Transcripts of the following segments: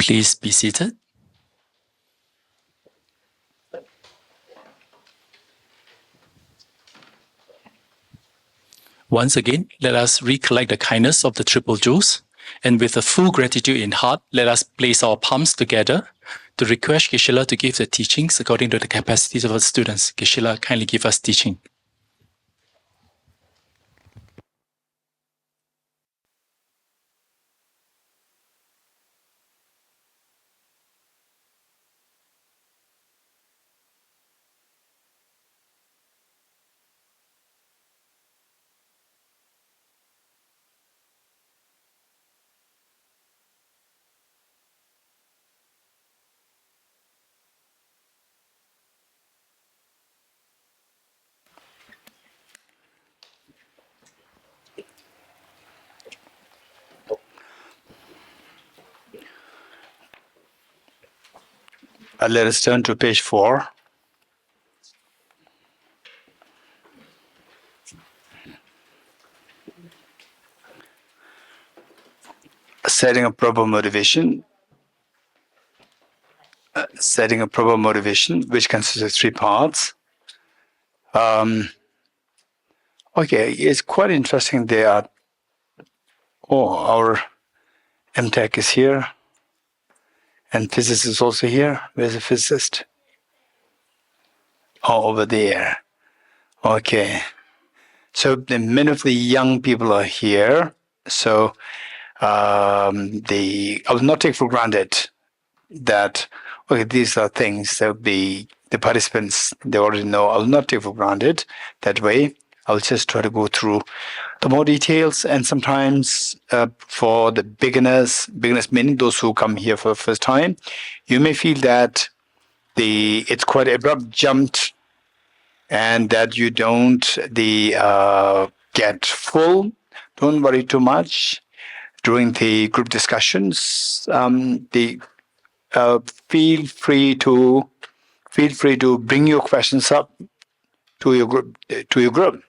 Please be seated. Once again, let us recollect the kindness of the Triple Jewels, and with a full gratitude in heart, let us place our palms together to request Geshe to give the teachings according to the capacities of our students. Geshe, kindly give us teaching. Let us turn to page 4. Setting a proper motivation. Setting a proper motivation, which consists of 3 parts. Okay, it's quite interesting. Our MTech is here, and physicist is also here. Where's the physicist? Oh, over there. Okay. So many of the young people are here. So I will not take for granted that, okay, these are things that the participants, they already know. I will not take for granted that way. I'll just try to go through the more details, and sometimes for the beginners meaning those who come here for the first time, you may feel that it's quite abrupt jumped, and that you don't get full. Don't worry too much. During the group discussions, feel free to bring your questions up to your group.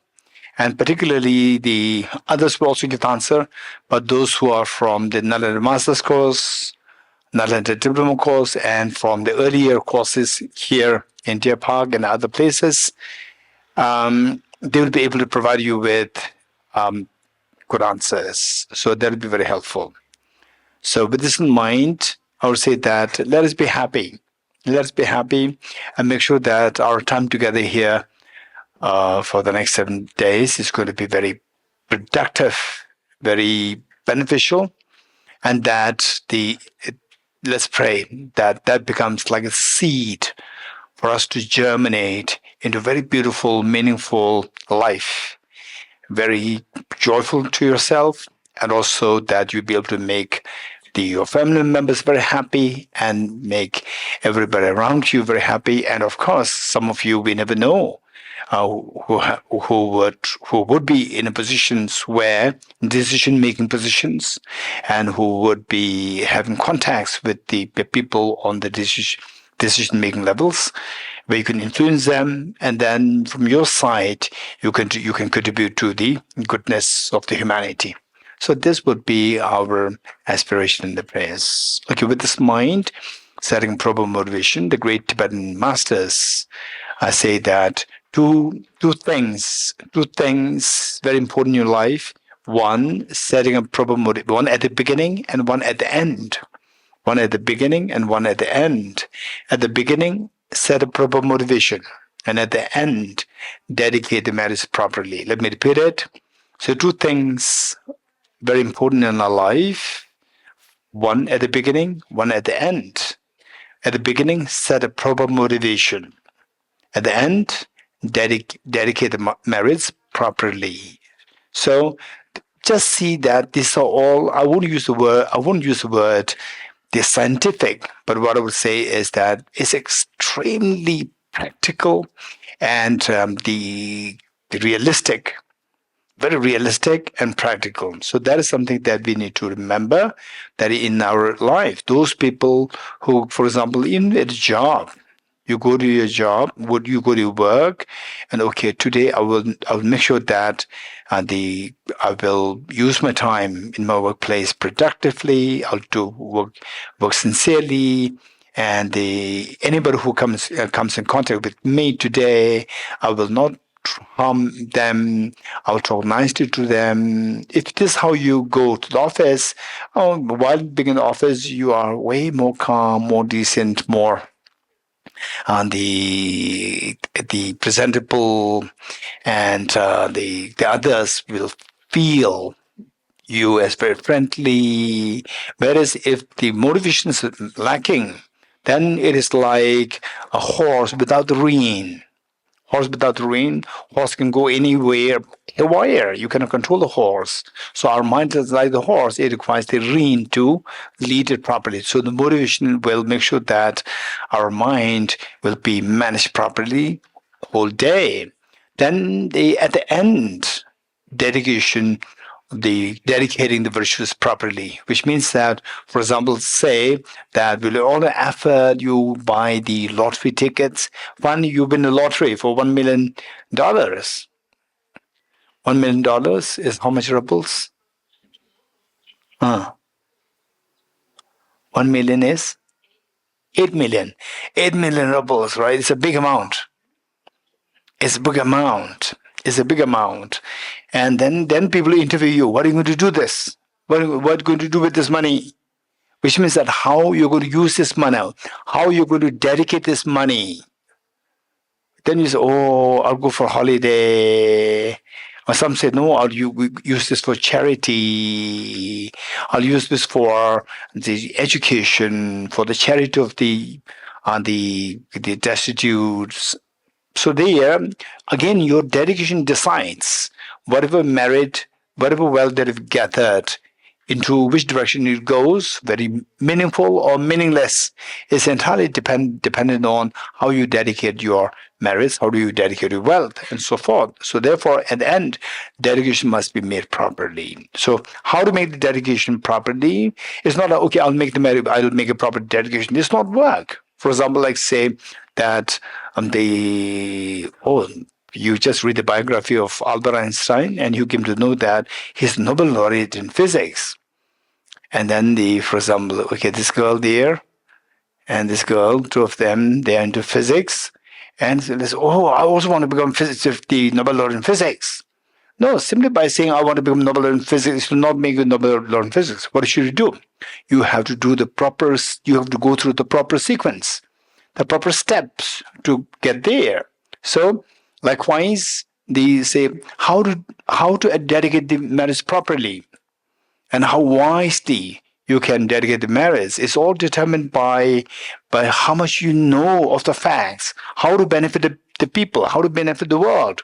And particularly the others will also give answer, but those who are from the Nalanda Master's course, Nalanda Diploma course, and from the earlier courses here in Deer Park and other places, they will be able to provide you with good answers. So that will be very helpful. So with this in mind, I would say that let us be happy. Let us be happy and make sure that our time together here for the next 7 days is going to be very productive, very beneficial, and that let's pray that becomes like a seed for us to germinate into very beautiful, meaningful life, very joyful to yourself, and also that you'll be able to make your family members very happy and make everybody around you very happy. And of course, some of you, we never know, who would be in a positions where decision-making positions, and who would be having contacts with the people on the decision-making levels, where you can influence them, and then from your side you can contribute to the goodness of the humanity. So this would be our aspiration in the prayers. Okay, with this mind, setting proper motivation, the great Tibetan masters say that two things very important in your life. One, setting a proper motivation, one at the beginning and one at the end. One at the beginning and one at the end. At the beginning, set a proper motivation, and at the end, dedicate the merits properly. Let me repeat it. So 2 things very important in our life. One at the beginning, one at the end. At the beginning, set a proper motivation. At the end, dedicate the merits properly. So just see that these are all, I won't use the word the scientific, but what I would say is that it's extremely practical and the realistic, very realistic and practical. So that is something that we need to remember, that in our life, those people who, for example, in a job, You go to your job, would you go to work, and okay, today I will make sure that I will use my time in my workplace productively. I'll do work sincerely, and anybody who comes in contact with me today, I will not harm them. I'll talk nicely to them. If this is how you go to the office, while being in the office, you are way more calm, more decent, more the presentable, and the others will feel you as very friendly. Whereas if the motivation is lacking, then it is like a horse without the rein. Horse without the rein, horse can go anywhere, haywire. You cannot control the horse. So our mind is like the horse. It requires the rein to lead it properly. So the motivation will make sure that our mind will be managed properly whole day. Then at the end, dedication, the dedicating the virtues properly, which means that, for example, say that will all the effort you buy the lottery tickets, one you win the lottery for $1 million. $1 million is how much rubles? 1 million is 8 million. 8 million rubles, right? It's a big amount. It's a big amount. It's a big amount. And then people interview you. What are you going to do this? What are you going to do with this money? Which means that how you're going to use this money, how you're going to dedicate this money. Then you say, oh, I'll go for holiday. Or some say, no, I'll use this for charity. I'll use this for the education, for the charity of the destitute. So there, again, your dedication decides whatever merit, whatever wealth that you've gathered, into which direction it goes, very meaningful or meaningless, is entirely dependent on how you dedicate your merits, how do you dedicate your wealth, and so forth. So therefore, at the end, dedication must be made properly. So how to make the dedication properly? It's not like, okay, I'll make a proper dedication. This not work. For example, like say that you just read the biography of Albert Einstein, and you came to know that he's Nobel laureate in physics. And then for example, okay, this girl there, and this girl, two of them, they're into physics, and so they say, oh, I also want to become the Nobel laureate in physics. No, simply by saying I want to become Nobel laureate in physics will not make you Nobel laureate in physics. What should you do? You have to do you have to go through the proper sequence, the proper steps to get there. So likewise, they say how to dedicate the merits properly, and how wisely you can dedicate the merits is all determined by how much you know of the facts, how to benefit the people, how to benefit the world,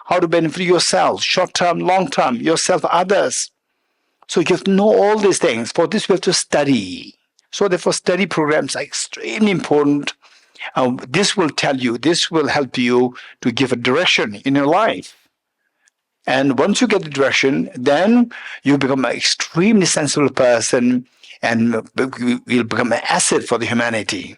how to benefit yourself, short term, long term, yourself, others. So you have to know all these things. For this, we have to study. So therefore, study programs are extremely important. This will help you to give a direction in your life. And once you get the direction, then you become an extremely sensible person, and will become an asset for the humanity.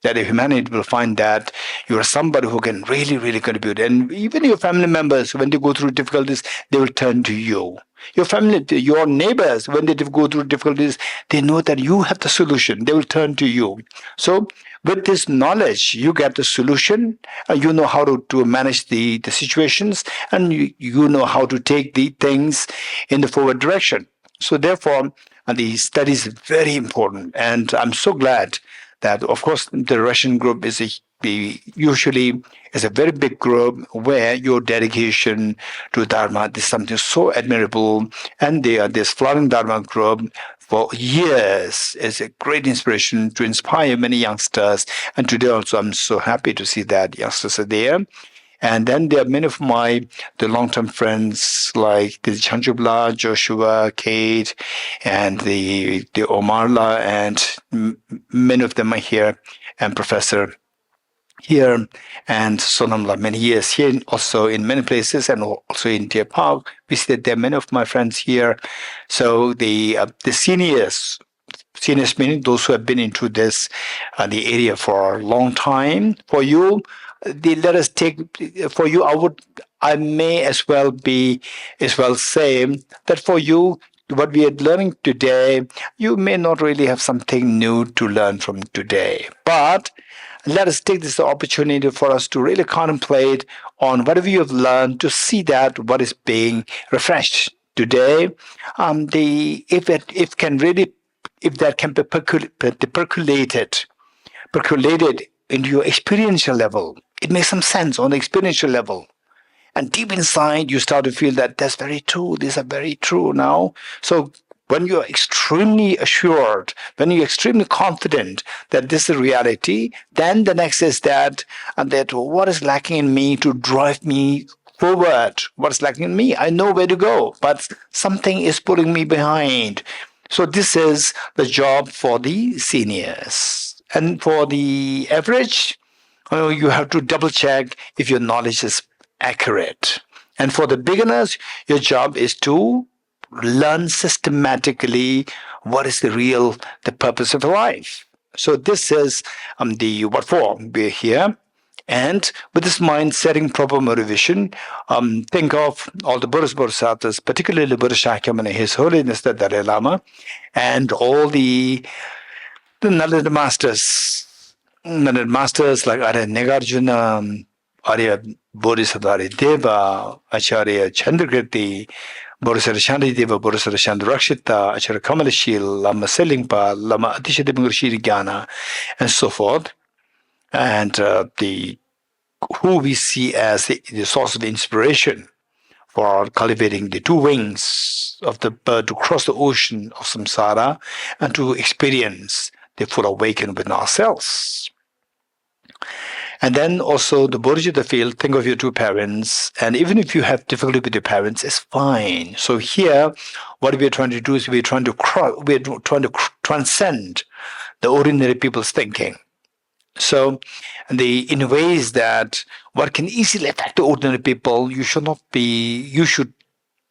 That the humanity will find that you are somebody who can really, really contribute. And even your family members, when they go through difficulties, they will turn to you. Your family, your neighbors, when they go through difficulties, they know that you have the solution. They will turn to you. So with this knowledge, you get the solution, and you know how to manage the situations, and you know how to take the things in the forward direction. So therefore, the study is very important. And I'm so glad that, of course, the Russian group usually is a very big group where your dedication to Dharma is something so admirable. And this Flowering Dharma group for years is a great inspiration to inspire many youngsters. And today also, I'm so happy to see that youngsters are there. And then there are many of the long-term friends like the Chanchubla, Joshua, Kate, and the Omarla, and many of them are here, and Professor here, and Sonamla, many years here, also in many places, and also in Deer Park. We see that there are many of my friends here. So the seniors, Seniors meaning those who have been into this the area for a long time. For you, let us take for you. I may as well say that for you, what we are learning today, you may not really have something new to learn from today, but let us take this opportunity for us to really contemplate on whatever you have learned to see that what is being refreshed today. The if can really if that can be percolated into your experiential level, it makes some sense on the experiential level. And deep inside, you start to feel that that's very true. These are very true now. So when you're extremely assured, when you're extremely confident that this is reality, then the next is that what is lacking in me to drive me forward? What's lacking in me? I know where to go, but something is pulling me behind. So this is the job for the seniors. And for the average, you have to double check if your knowledge is accurate. And for the beginners, your job is to learn systematically what is the purpose of life. So this is the what for we're here. And with this mind setting proper motivation, think of all the Buddhist Bodhisattvas, particularly Buddha Shakyamuni, His Holiness the Dalai Lama, and all the Nalanda masters. Nalanda masters like Arya Nagarjuna, Arya Bodhisattva Deva, Acharya Chandrakirti, Bodhisattva Shantideva, Bodhisattva Chandrakshita, Acharya Kamalashil, Lama Selingpa, Lama Atishadimurshiri Jnana, and so forth. And the who we see as the source of inspiration for cultivating the two wings of the bird to cross the ocean of samsara and to experience the full awakening within ourselves. And then also the Dorji the field, think of your two parents, and even if you have difficulty with your parents, it's fine. So here, what we're trying to do is we're trying to transcend the ordinary people's thinking. So, in ways that what can easily affect the ordinary people, you should be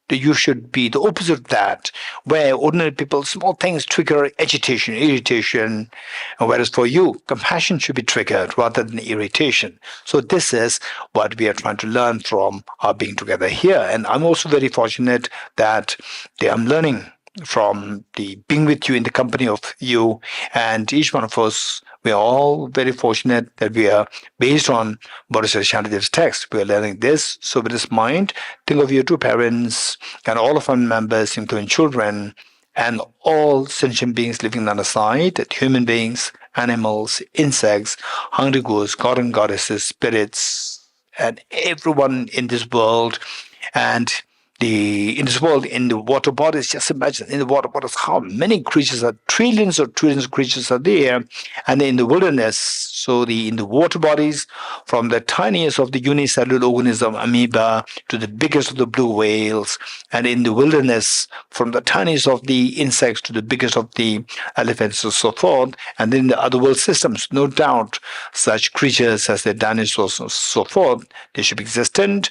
the opposite of that, where ordinary people, small things trigger agitation, irritation, whereas for you, compassion should be triggered rather than irritation. So this is what we are trying to learn from our being together here. And I'm also very fortunate that I'm learning from the being with you in the company of you, and each one of us, we are all very fortunate that we are based on Bodhisattva Shantideva's text. We are learning this. So with this mind, think of your two parents and all of our members, including children, and all sentient beings living on the side, human beings, animals, insects, hungry ghosts, god and goddesses, spirits, and everyone in this world. And in this world, in the water bodies, just imagine in the water bodies how many creatures are, trillions of creatures are there, and in the wilderness. So in the water bodies, from the tiniest of the unicellular organism, amoeba, to the biggest of the blue whales, and in the wilderness, from the tiniest of the insects to the biggest of the elephants, and so forth, and then the other world systems, no doubt, such creatures as the dinosaurs, and so forth, they should be existent.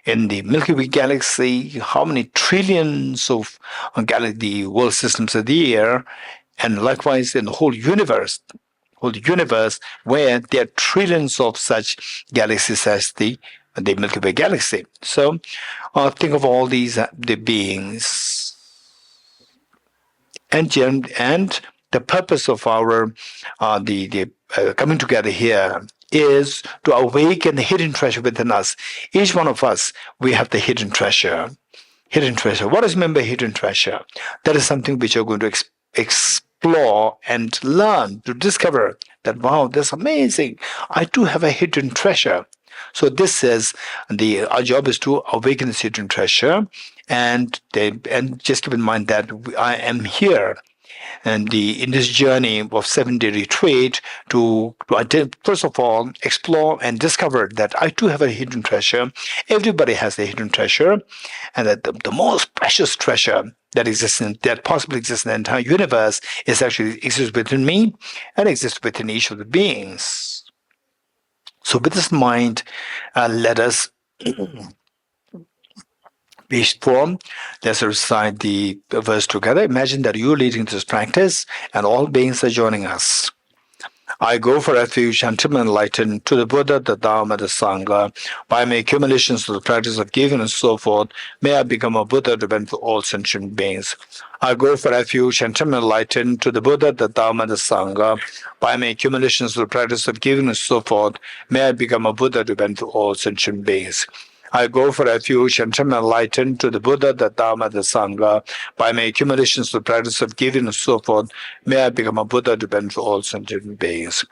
In the Milky Way galaxy, how many trillions of the world systems are there, and likewise in the whole universe, where there are trillions of such galaxies as the Milky Way galaxy. So think of all these the beings, and the purpose of our coming together here is to awaken the hidden treasure within us. Each one of us, we have the hidden treasure. Hidden treasure. What is meant by hidden treasure? That is something which you're going to explore and learn to discover that, wow, that's amazing. I too have a hidden treasure. So this is our job is to awaken this hidden treasure, and just keep in mind that I am here and in this journey of 7-day retreat to first of all explore and discover that I too have a hidden treasure. Everybody has a hidden treasure, and that the most precious treasure that possibly exists in the entire universe exists within me and exists within each of the beings. So with this mind, let us Page 4, let's recite the verse together. Imagine that you're leading this practice and all beings are joining us. I go for refuge until I'm enlightened to the Buddha, the Dharma, the Sangha. By my accumulations to the practice of giving and so forth, may I become a Buddha to benefit all sentient beings. I go for refuge until I'm enlightened to the Buddha, the Dharma, the Sangha. By my accumulations to the practice of giving and so forth, may I become a Buddha to benefit all sentient beings. I go for refuge and am enlightened to the Buddha, the Dharma, the Sangha. By my accumulations to the practice of giving and so forth, may I become a Buddha to benefit all sentient beings.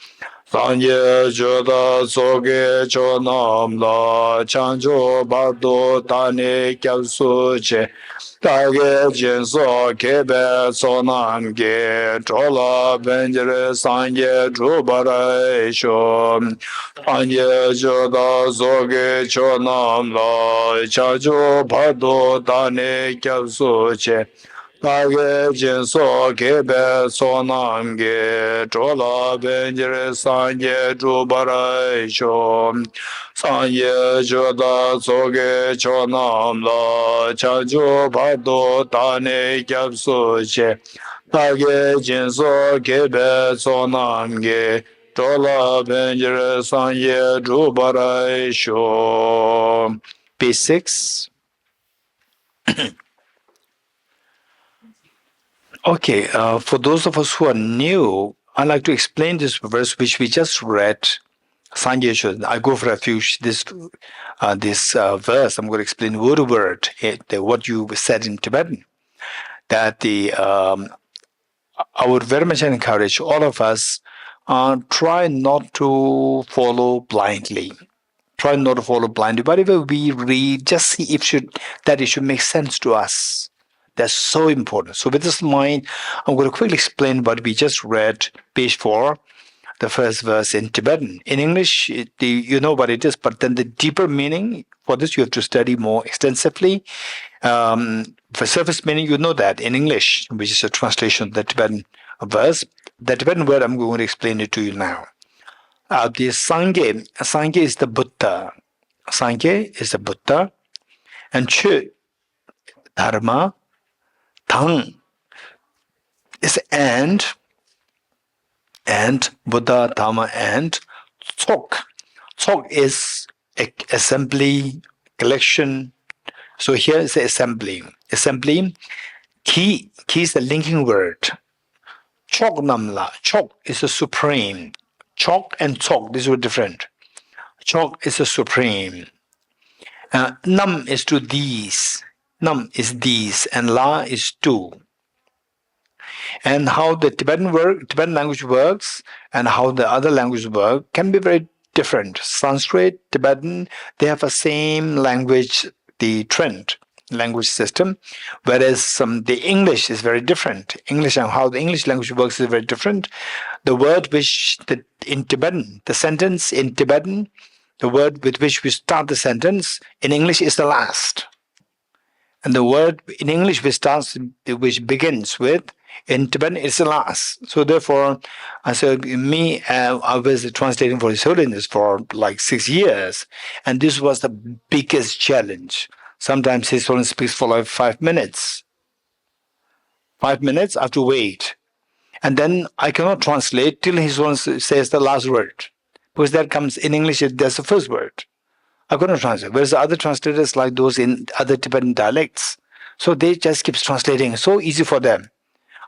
Sanye joda soge chonam la chanjo bardo tane kyalsu che tage jinso kebe sonam ge chola benjere sanye drubara esho Sanye joda soge chonam la chanjo bardo tane kyalsu che Tage jinso kebe sonam ge chola benjere sanye drubara isho sanye joda soge chonam la chanjo bado tane kyapso che Tage jinso kebe sonam ge chola benjere sanye drubara isho. Page 6. Okay, for those of us who are new, I'd like to explain this verse which we just read. Sanjay should, I go for refuge. This verse, I'm going to explain word to word what you said in Tibetan. That I would very much encourage all of us try not to follow blindly. Try not to follow blindly. Whatever we read, just see if it should make sense to us. That's so important. So with this in mind, I'm going to quickly explain what we just read, page 4, the first verse in Tibetan. In English, you know what it is, but then the deeper meaning, for this you have to study more extensively. For surface meaning, you know that in English, which is a translation of the Tibetan verse. The Tibetan word, I'm going to explain it to you now. The Sangye is the Buddha. Sangye is the Buddha. And Chu, Dharma, Tang is and Buddha, Dharma, and Tsok. Tsok is assembly, collection. So here is the assembly. Assembly. Ki is the linking word. Chok namla. Chok is the supreme. Chok and Tsok, these were different. Chok is the supreme. Nam is to these. Nam is these, and La is two. And how the Tibetan language works and how the other languages work can be very different. Sanskrit, Tibetan, they have the same language, the trend language system, whereas the English is very different. English and how the English language works is very different. The word in Tibetan, the sentence in Tibetan, the word with which we start the sentence in English is the last. And the word in English which begins with, in Tibetan, it's the last. So therefore, I was translating for His Holiness for like 6 years. And this was the biggest challenge. Sometimes His Holiness speaks for like 5 minutes. 5 minutes, I have to wait. And then I cannot translate till His Holiness says the last word. Because that comes in English, that's the first word. I couldn't translate. Whereas the other translators, like those in other Tibetan dialects, so they just keep translating. So easy for them.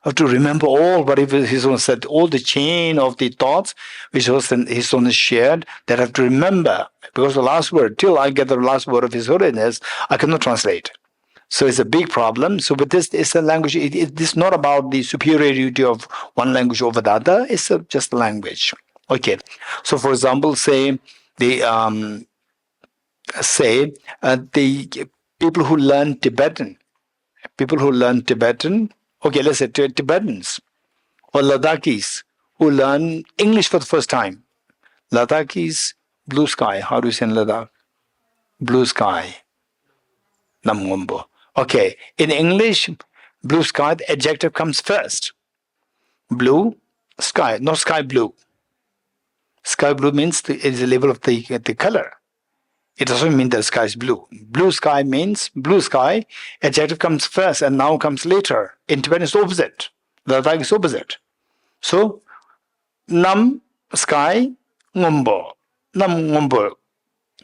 I have to remember all what His Holiness said, all the chain of the thoughts which His Holiness shared, that I have to remember. Because the last word, till I get the last word of His Holiness, I cannot translate. So it's a big problem. So with this, it's a language. It's not about the superiority of one language over the other. It's just a language. Okay. So for example, say the people who learn Tibetan, okay, let's say Tibetans or Ladakhis who learn English for the first time. Ladakhis, blue sky. How do you say in Ladakh? Blue sky. Namgombo. Okay, in English, blue sky, the adjective comes first. Blue sky, not sky blue. Sky blue means it is the level of the color. It doesn't mean that the sky is blue. Blue sky means blue sky. Adjective comes first and noun comes later. In Tibetan, it's opposite. Ladakh is opposite. So, nam sky ngombo. Nam ngombo.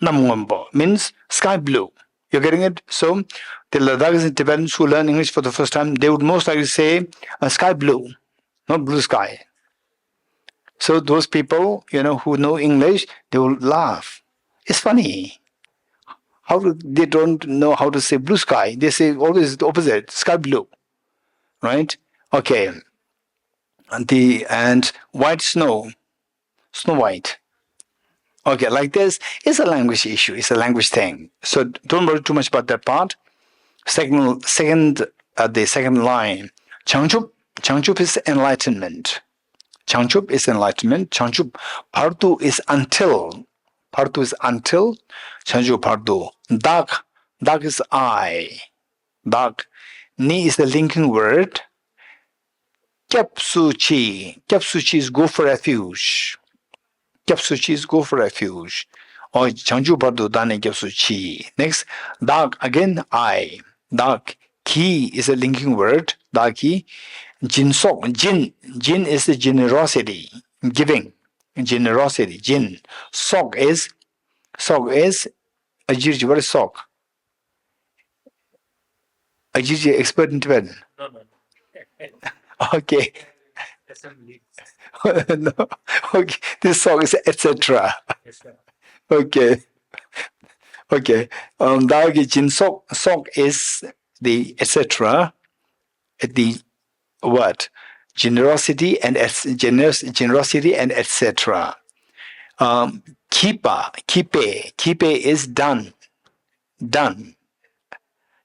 Nam ngombo means sky blue. You're getting it? So, the Ladakhis and Tibetans who learn English for the first time, they would most likely say sky blue, not blue sky. So those people, who know English, they will laugh. It's funny. They don't know how to say blue sky. They say always the opposite, sky blue, right? Okay. And white snow, snow white. Okay, like this, it's a language issue. It's a language thing. So don't worry too much about that part. The second line, Changchup. Changchup is enlightenment. Changchup is enlightenment. Changchup Pardu is until. Pardu is until. Changchup Pardu. Dak. Dak is I. Dak. Ni is the linking word. Kyapsuchi. Kyapsuchi is go for refuge. Kyapsuchi is go for refuge. Or Changchup Pardu Dane Kyapsuchi. Next, Dak again I. Dak. Ki is a linking word. Daki. Jinsok, jin is the generosity, giving, generosity, jin. Sok is, Ajirji, what is sok? Ajirji, expert in Tibetan. No. Okay. No, okay, this sok is etc. Okay. Dagi jin sok is the etc. The what? Generosity and generosity and etc. Kipe is done.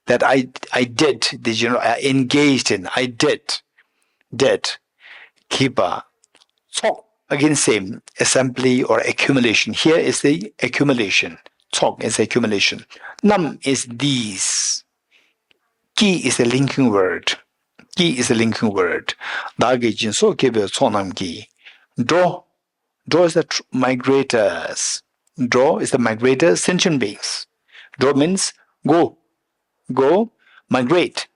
That I did, I engaged in, I did. Kipa. Tsok, again same, assembly or accumulation. Here is the accumulation. Tsok is accumulation. Nam is these. Ki is the linking word. Ki is the linking word. Dagi jinso kebe tsonam ki. Dro is the migrators. Dro is the migrators, sentient beings. Dro means go, migrate.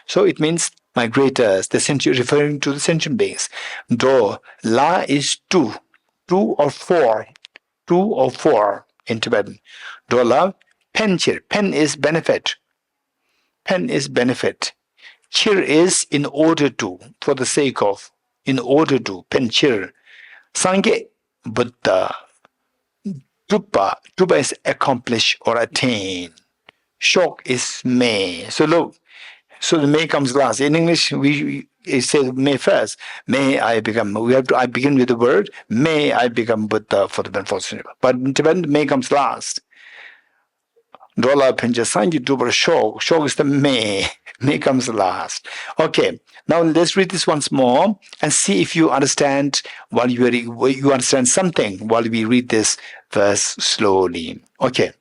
So it means migrators, referring to the sentient beings. Dro, la is two or four in Tibetan. Dro la, penchir. Pen is benefit. Chir is in order to, for the sake of, in order to, penchir. Sangye, Buddha. Drupa is accomplish or attain. Shok is may. So look, so the may comes last. In English, it says may first. May I become, I begin with the word, may I become Buddha for the benefit. But in Tibetan, may comes last. Dola Penja Sanji Dubar Shok. Shok is the may. May comes last. Okay. Now let's read this once more and see if you understand you understand something while we read this verse slowly. Okay.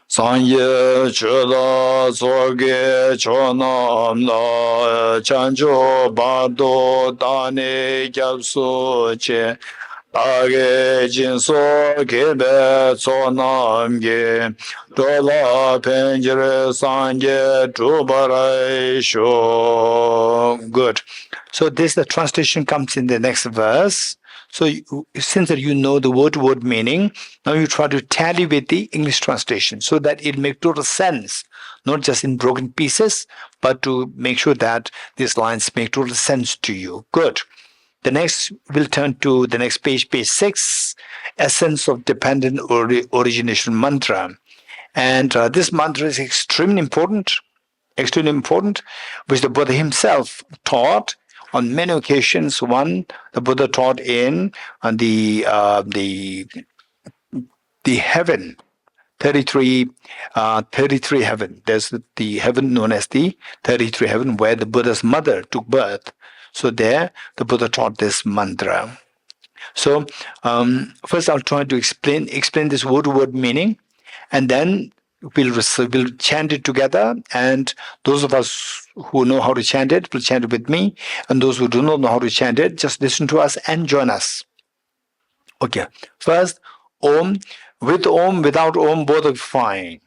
Sanye chula soge chonam la chanjo bardo dane gyapsu che age jinso kebe sonam ge dola penjere sanje tubarai sho. Good. So the translation comes in the next verse. So since that you know the word-to-word meaning, now you try to tally with the English translation so that it makes total sense, not just in broken pieces, but to make sure that these lines make total sense to you. Good. The next, we'll turn to the next page 6, Essence of Dependent Origination Mantra. And this mantra is extremely important, which the Buddha himself taught on many occasions. One, the Buddha taught in the heaven, 33 heaven. There's the heaven known as the 33 heaven where the Buddha's mother took birth. So there, the Buddha taught this mantra. So first I'll try to explain this word-to-word meaning, and then we'll chant it together, and those of us who know how to chant it will chant it with me, and those who do not know how to chant it, just listen to us and join us. Okay. First, Om, with Om, without Om, both are fine.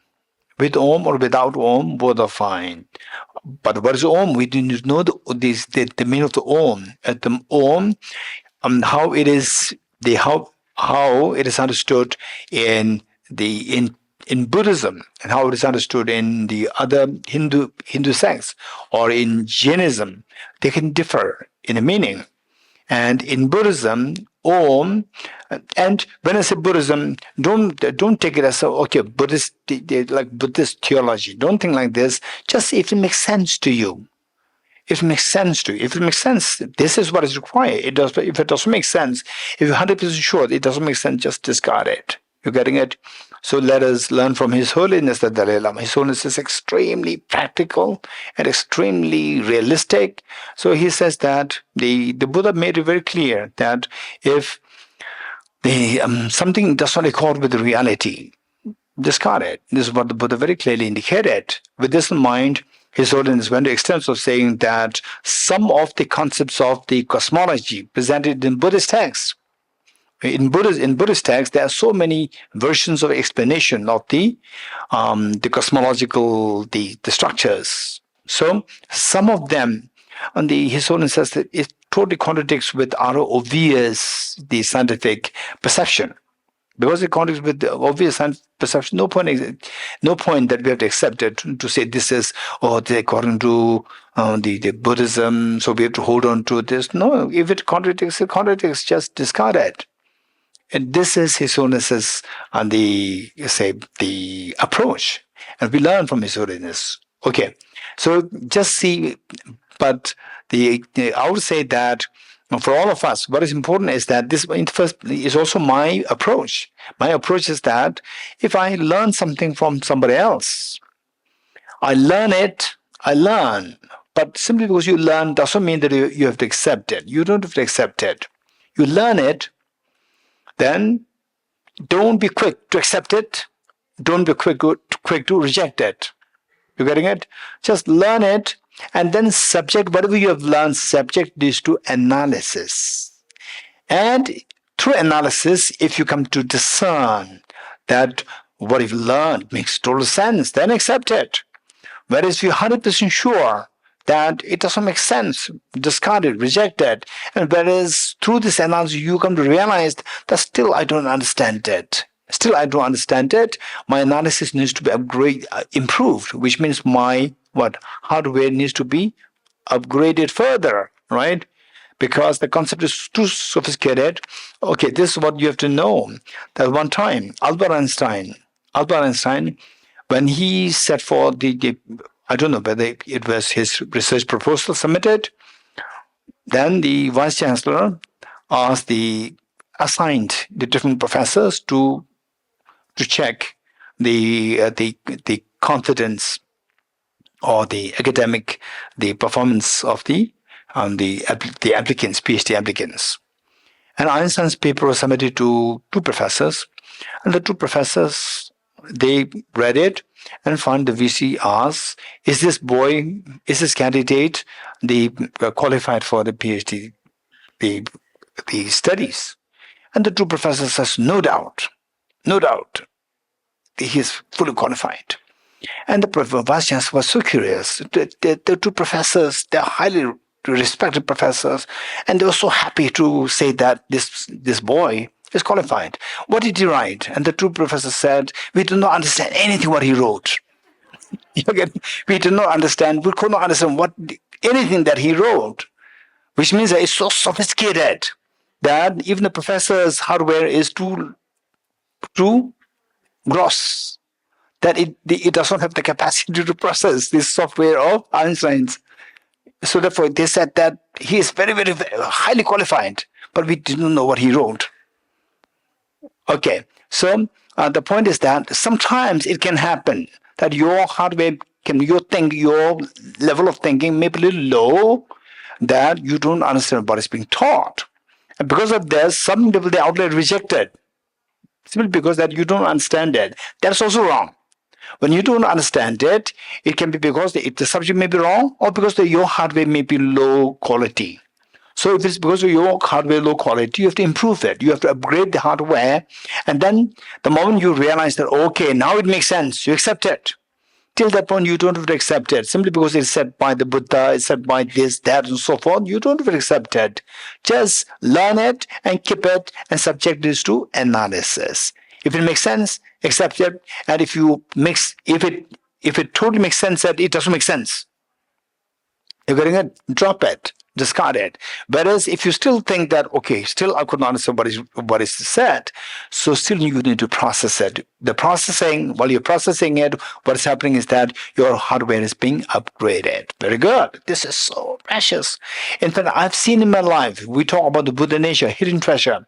With Om or without Om, both are fine. But what is Om? We do not know the meaning of the Om. At the Om, how it is the how it is understood in the in Buddhism, and how it is understood in the other Hindu sects, or in Jainism, they can differ in the meaning. And in Buddhism, Om, and when I say Buddhism, don't take it as okay, Buddhist, like Buddhist theology. Don't think like this. Just if it makes sense to you. If it makes sense to you, if it makes sense, this is what is required. It does. If it doesn't make sense, if you're 100% sure it doesn't make sense, just discard it. You're getting it? So let us learn from His Holiness the Dalai Lama. His Holiness is extremely practical and extremely realistic. So he says that the Buddha made it very clear that if something does not accord with the reality, discard it. This is what the Buddha very clearly indicated. With this in mind, His Holiness went to extent of saying that some of the concepts of the cosmology presented in Buddhist texts, in Buddhist texts, there are so many versions of explanation of the cosmological the structures. So some of them, and His Holiness says that it totally contradicts with our obvious the scientific perception. Because it contradicts with the obvious perception, no point that we have to accept it to say this is, according to the Buddhism, so we have to hold on to this. No, if it contradicts, just discard it. And this is His Holiness's the approach. And we learn from His Holiness. Okay, so just see, but I would say that for all of us, what is important is that this first is also my approach. My approach is that if I learn something from somebody else, I learn. But simply because you learn doesn't mean that you have to accept it. You don't have to accept it. You learn it, then don't be quick to accept it. Don't be quick to reject it. You getting it? Just learn it. And then subject whatever you have learned, subject this to analysis. And through analysis, if you come to discern that what you've learned makes total sense, then accept it. Whereas if you're 100% sure that it doesn't make sense, discard it, reject it. And whereas through this analysis, you come to realize that still I don't understand it. My analysis needs to be improved, which means my hardware needs to be upgraded further, right? Because the concept is too sophisticated. Okay, this is what you have to know. That one time, Albert Einstein, when he set for I don't know whether it was his research proposal submitted, then the vice chancellor assigned the different professors to check the confidence or the academic, the performance of the applicants, PhD applicants. And Einstein's paper was submitted to two professors, and the two professors, they read it and found the VC asks, is this candidate qualified for the PhD, the studies? And the two professors says, no doubt, he is fully qualified. And the vice chancellor was so curious. The two professors, they're highly respected professors, and they were so happy to say that this boy is qualified. What did he write? And the two professors said, we do not understand anything what he wrote. We do not understand, we could not understand anything that he wrote, which means that it's so sophisticated that even the professor's hardware is too gross, that it does not have the capacity to process this software of Einstein's. So therefore, they said that he is very, very, very highly qualified, but we didn't know what he wrote. Okay, so the point is that sometimes it can happen that your hardware your level of thinking may be a little low, that you don't understand what is being taught. And because of this, some people, they outright reject it, simply because that you don't understand it. That's also wrong. When you don't understand it, it can be because the subject may be wrong, or because your hardware may be low quality. So if it's because of your hardware low quality, you have to improve it. You have to upgrade the hardware. And then the moment you realize that, okay, now it makes sense, you accept it. Till that point, you don't have to accept it. Simply because it's said by the Buddha, it's said by this, that, and so forth, you don't have to accept it. Just learn it and keep it and subject this to analysis. If it makes sense, accept it. And if it totally makes sense that it doesn't make sense, you're getting it, drop it, discard it. Whereas if you still think that, okay, still I could not understand what is said, so still you need to process it. The processing, while you're processing it, what is happening is that your hardware is being upgraded. Very good. This is so precious. In fact, I've seen in my life, we talk about the Buddha nature, hidden treasure.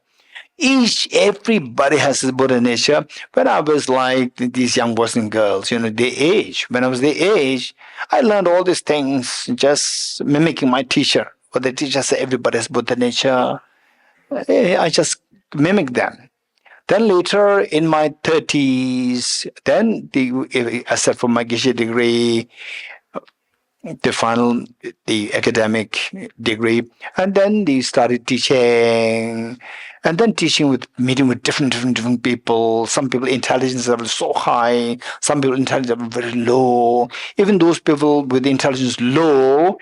Everybody has this Buddha nature. When I was like these young boys and girls, their age, when I was their age, I learned all these things just mimicking my teacher. What the teacher said, everybody has Buddha nature. I just mimic them. Then later in my 30s, except for my Geshe degree, the academic degree, and then they started teaching, and then meeting with different people. Some people intelligence level so high, some people intelligence level very low. Even those people with intelligence low,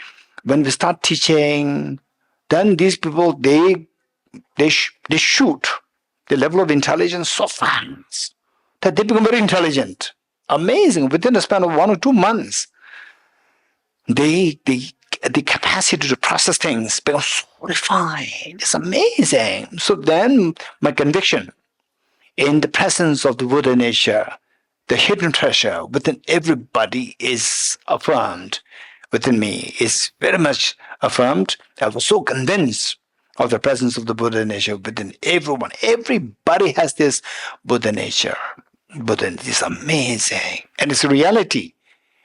when we start teaching, then these people they shoot the level of intelligence so fast that they become very intelligent. Amazing, within the span of 1 or 2 months. The capacity to process things becomes so refined. It's amazing. So then my conviction in the presence of the Buddha nature, the hidden treasure within everybody is affirmed. Within me is very much affirmed. I was so convinced of the presence of the Buddha nature within everyone. Everybody has this Buddha nature. Buddha is amazing. And it's a reality.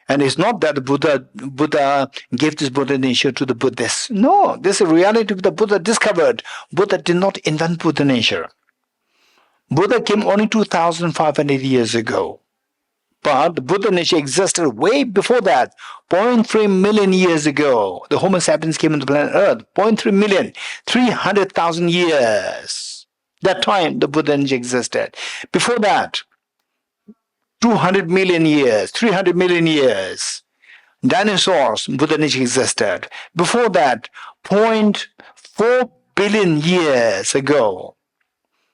And it's not that the Buddha gave this Buddha nature to the Buddhists. No, this is a reality the Buddha discovered. Buddha did not invent Buddha nature. Buddha came only 2,500 years ago. But the Buddha nature existed way before that. 0.3 million years ago, the Homo sapiens came into planet Earth. 0.3 million, 300,000 years. That time the Buddha nature existed. Before that, 200 million years, 300 million years. Dinosaurs, Buddha nature existed. Before that, 0.4 billion years ago,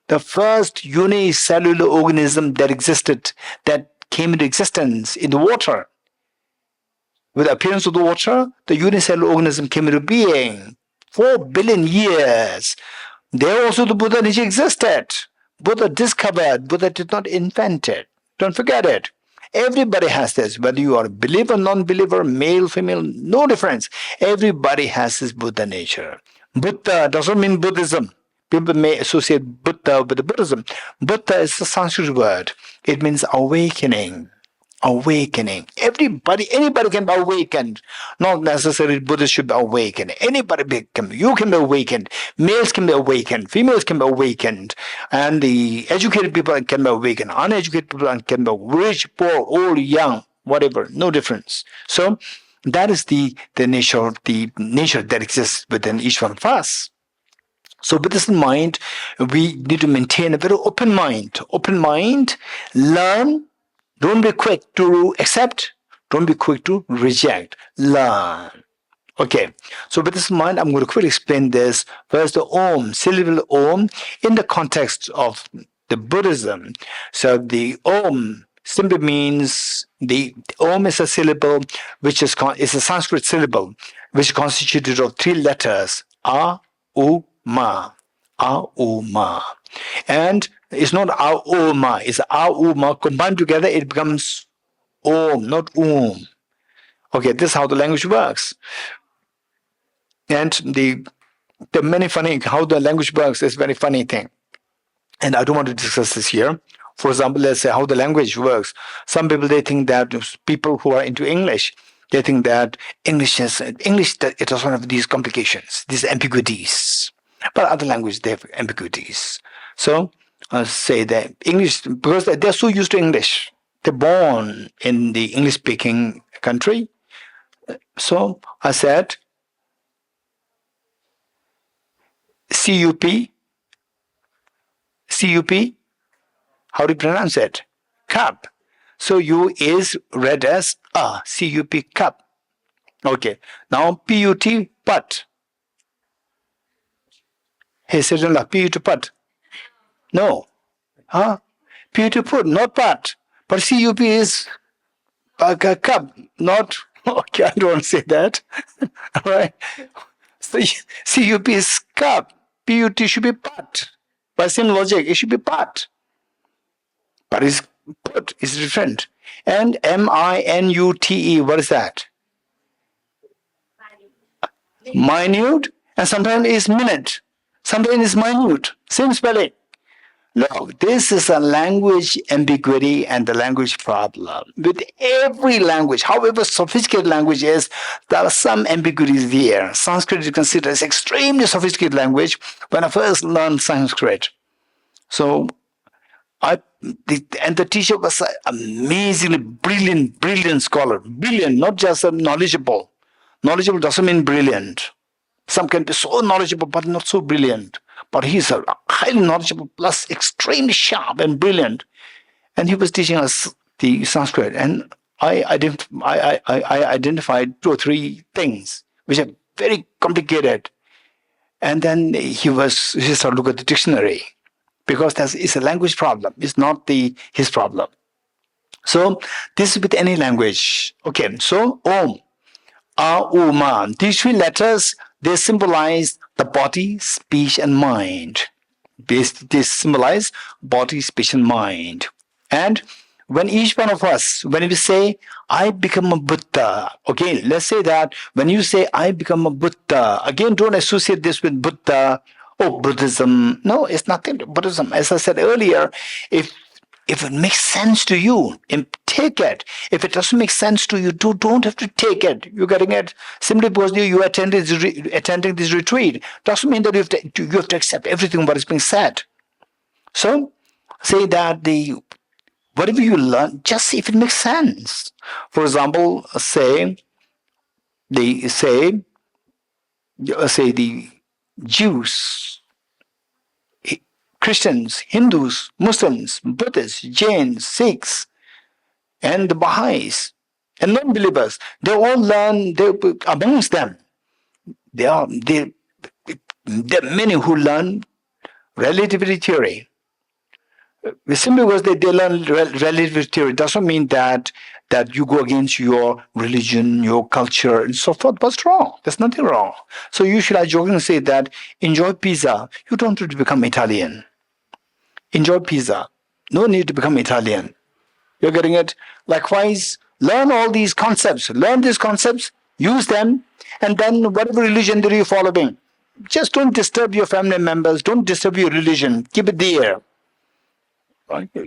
the first unicellular organism that existed, that came into existence in the water. With the appearance of the water, the unicellular organism came into being. 4 billion years. There also the Buddha nature existed. Buddha discovered, Buddha did not invent it. Don't forget it. Everybody has this, whether you are a believer, non-believer, male, female, no difference. Everybody has this Buddha nature. Buddha doesn't mean Buddhism. People may associate Buddha with Buddhism. Buddha is a Sanskrit word. It means awakening. Awakening. Anybody can be awakened. Not necessarily Buddhists should be awakened. You can be awakened. Males can be awakened. Females can be awakened. And the educated people can be awakened. Uneducated people can be rich, poor, old, young, whatever. No difference. So that is the nature that exists within each one of us. So with this in mind, we need to maintain a very open mind. Open mind, learn. Don't be quick to accept. Don't be quick to reject. Learn. Okay. So with this in mind, I'm going to quickly explain this. First, the Om, syllable Om, in the context of the Buddhism. So the Om simply means the Om is a syllable which is a Sanskrit syllable which is constituted of 3 letters: A, U, Ma. A, U, Ma. And it's not A, U, Ma. It's A, U, Ma. Combined together, it becomes Om, not Okay, this is how the language works. And the many funny, how the language works is very funny thing. And I don't want to discuss this here. For example, let's say how the language works. Some people, they think that people who are into English, they think that English, it doesn't have these complications, these ambiguities. But other languages, they have ambiguities. So say that English, because they're so used to English. They're born in the English-speaking country. So I said, C-U-P? C-U-P? How do you pronounce it? Cup. So U is read as a, C-U-P, cup. Okay. Now P-U-T, put. Hey, Sridharla, P-U-T, put. No. Huh? P-U-T, put, not put. But C-U-P is a cup, not, okay, I don't want to say that. All right. So C-U-P is cup. P-U-T should be put. By same logic, it should be put. But is put is different. And M-I-N-U-T-E, what is that? Minute, and sometimes it's minute. Sometimes it's minute. Same spelling. No, this is a language ambiguity and the language problem. With every language, however sophisticated language is, there are some ambiguities there. Sanskrit is considered as extremely sophisticated language when I first learned Sanskrit. So the teacher was an amazingly brilliant scholar. Brilliant, not just knowledgeable. Knowledgeable doesn't mean brilliant. Some can be so knowledgeable but not so brilliant. But he's a highly knowledgeable plus extremely sharp and brilliant. And he was teaching us the Sanskrit. And I identified 2 or 3 things which are very complicated. And then he started to look at the dictionary. Because it's a language problem. It's not his problem. So this is with any language. Okay, so Om, A, U, Ma. These 3 letters, they symbolize the body, speech, and mind. They symbolize body, speech, and mind. And when each one of us, when we say, I become a Buddha, okay, let's say that when you say, I become a Buddha, again, don't associate this with Buddha. Oh, Buddhism. No, it's nothing to Buddhism. As I said earlier, if it makes sense to you, take it. If it doesn't make sense to you, don't have to take it. You're getting it? Simply because you attending this retreat doesn't mean that you have to accept everything what is being said. So, say that whatever you learn, just see if it makes sense. For example, say the Jews, Christians, Hindus, Muslims, Buddhists, Jains, Sikhs, and the Baha'is, and non-believers, they all learn, amongst them, there are many who learn relativity theory. Simply because they learn relativity theory doesn't mean that you go against your religion, your culture, and so forth. What's wrong? There's nothing wrong. So I jokingly say that enjoy pizza. You don't need to become Italian. Enjoy pizza. No need to become Italian. You're getting it? Likewise, learn all these concepts. Learn these concepts, use them, and then whatever religion that you're following, just don't disturb your family members. Don't disturb your religion. Keep it there.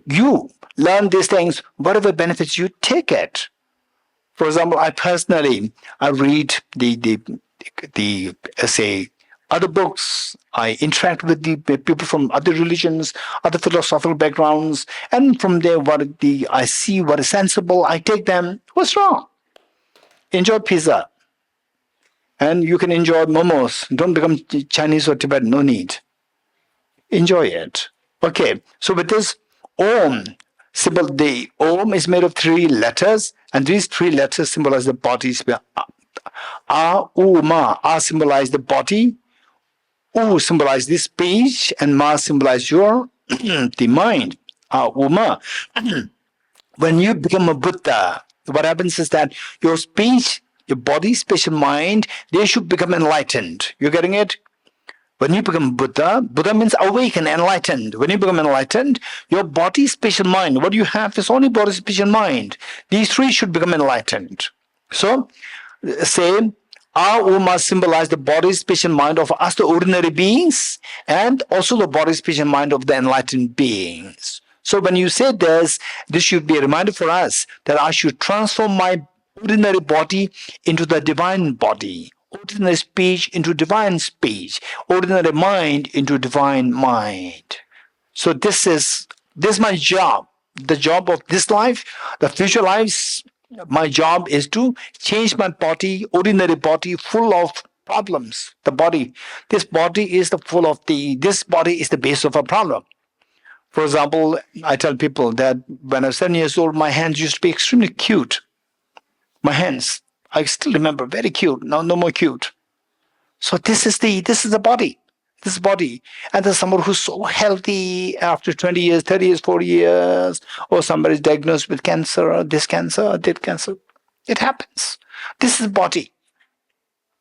You learn these things, whatever benefits you, take it. For example, I read the say other books. I interact with the people from other religions, other philosophical backgrounds, and from there, I see what is sensible. I take them. What's wrong? Enjoy pizza, and you can enjoy momos. Don't become Chinese or Tibetan. No need. Enjoy it. Okay. So with this Om symbol, the Om is made of 3 letters, and these 3 letters symbolize the body. A, U, Ma. A symbolize the body. U symbolize the speech, and Ma symbolize the mind. A, U, Ma. When you become a Buddha, what happens is that your speech, your body, speech, and mind, they should become enlightened. You're getting it? When you become Buddha, Buddha means awakened, enlightened. When you become enlightened, your body, speech, and mind, what you have is only body, speech, and mind. These 3 should become enlightened. So, say, our Uma symbolize the body, speech, and mind of us, the ordinary beings, and also the body, speech, and mind of the enlightened beings. So when you say this should be a reminder for us that I should transform my ordinary body into the divine body. Ordinary speech into divine speech, ordinary mind into divine mind. So this is my job. The job of this life, the future lives, my job is to change my body, ordinary body, full of problems. The body, this body is the full of this body is the base of a problem. For example, I tell people that when I was 7 years old, my hands used to be extremely cute. My hands, I still remember, very cute. Now no more cute. So this is the body. This body. And there's someone who's so healthy after 20 years, 30 years, 40 years, or somebody's diagnosed with cancer, or this cancer, or that cancer. It happens. This is body.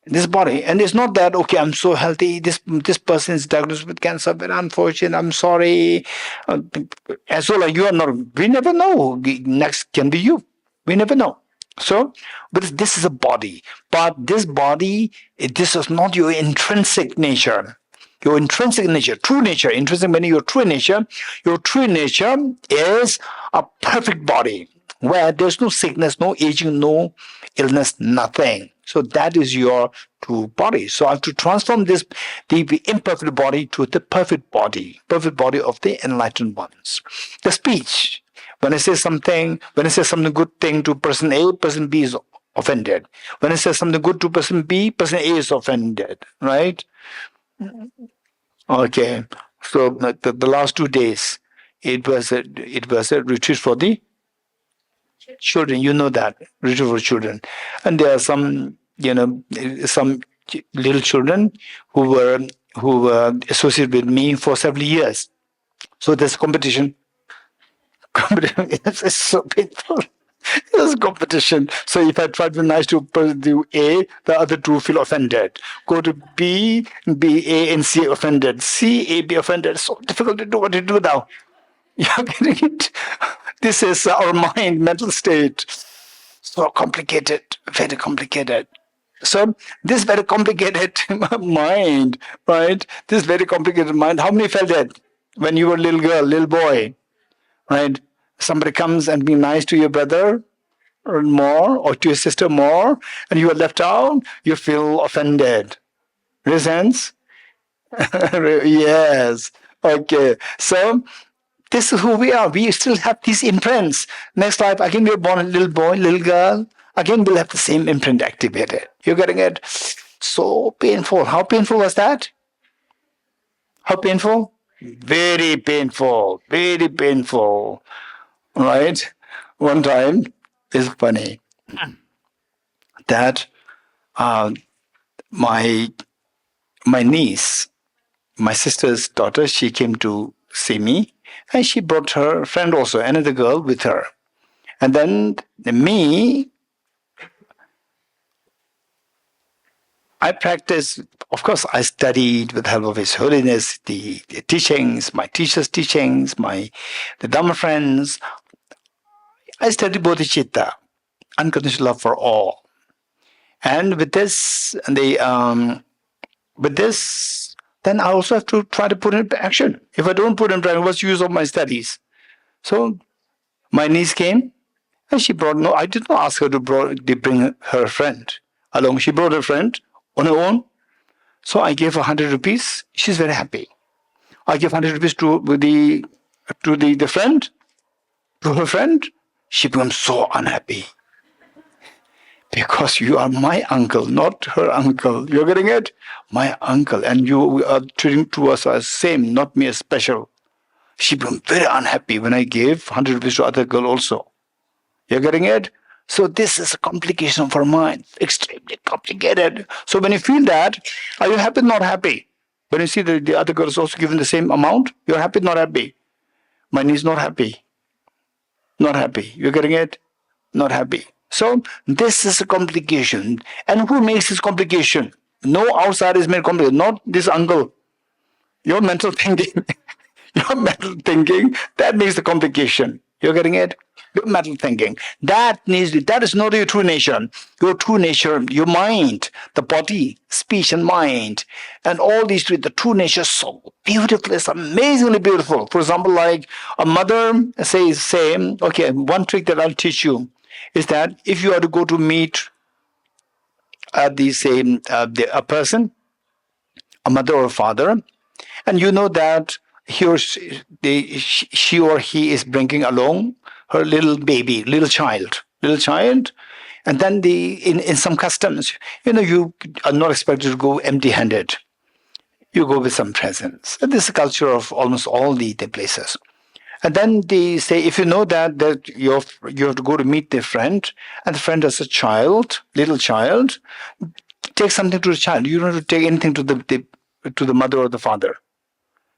This body. And it's not that, okay, I'm so healthy, this person is diagnosed with cancer, but unfortunately, I'm sorry. As well as you are not, we never know. Next can be you. We never know. So, but this is a body. But this body, this is not your intrinsic nature. Your intrinsic nature, true nature, intrinsic meaning your true nature is a perfect body where there's no sickness, no aging, no illness, nothing. So that is your true body. So I have to transform the imperfect body to the perfect body of the enlightened ones. The speech, when I say something good thing to person A, person B is offended. When I say something good to person B, person A is offended, right? Okay. So the last 2 days, it was a retreat for the children. You know that retreat for children, and there are some little children who were associated with me for several years. So there's competition. It's so painful. There's competition. So if I try to be nice to do A, the other two feel offended. Go to B, A, and C offended. C, A, B offended. It's so difficult to do what to do now. You're getting it? This is our mind, mental state. So complicated, very complicated. So this very complicated mind, right? This very complicated mind. How many felt that when you were a little girl, little boy, right? Somebody comes and be nice to your brother or more, or to your sister more, and you are left out, you feel offended. Resents? Yes. Okay. So this is who we are. We still have these imprints. Next life, again, we're born a little boy, little girl. Again, we'll have the same imprint activated. You're getting it? So painful. How painful was that? How painful? Very painful. Very painful. Right? One time, it's funny that my niece, my sister's daughter, she came to see me, and she brought her friend also, another girl with her. And then me, I practiced, of course, I studied with the help of His Holiness, the teachings, my teacher's teachings, the Dhamma friends. I studied bodhicitta, unconditional love for all. And with this, then I also have to try to put it into action. If I don't put it into action, what's the use of my studies? So my niece came, and she brought, no, I did not ask her to bring her friend along. She brought her friend on her own. So I gave her 100 rupees. She's very happy. I gave 100 rupees to the friend, to her friend. She becomes so unhappy. Because you are my uncle, not her uncle. You're getting it? My uncle. And you are treating to us as same, not me as special. She became very unhappy when I gave 100 rupees to other girl also. You're getting it? So this is a complication of our mind. Extremely complicated. So when you feel that, are you happy or not happy? When you see the other girl is also given the same amount, you're happy or not happy? My niece not happy. Not happy. You're getting it? Not happy. So this is a complication. And who makes this complication? No outside is made complicated. Not this uncle. Your mental thinking. Your mental thinking, that makes the complication. You're getting it? Your mental thinking. That is not your true nature. Your true nature, your mind, the body, speech and mind, and all these three, the true nature is so beautiful, it's amazingly beautiful. For example, like a mother says, okay, one trick that I'll teach you is that if you are to go to meet a person, a mother or a father, and you know that she or he is bringing along her little baby, little child, And then in some customs, you are not expected to go empty-handed. You go with some presents. And this is the culture of almost all the places. And then they say, if you know that you have to go to meet their friend, and the friend is a child, little child, take something to the child. You don't have to take anything to the mother or the father.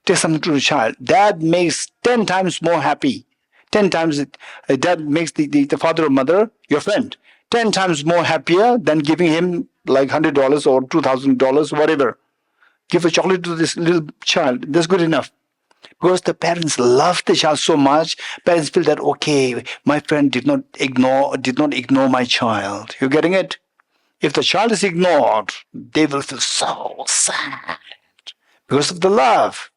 Take something to the child. That makes 10 times more happy. 10 times that makes the father or mother, your friend, 10 times more happier than giving him like $100 or $2,000, whatever. Give a chocolate to this little child. That's good enough. Because the parents love the child so much, parents feel that, okay, my friend did not ignore my child. You getting it? If the child is ignored, they will feel so sad because of the love.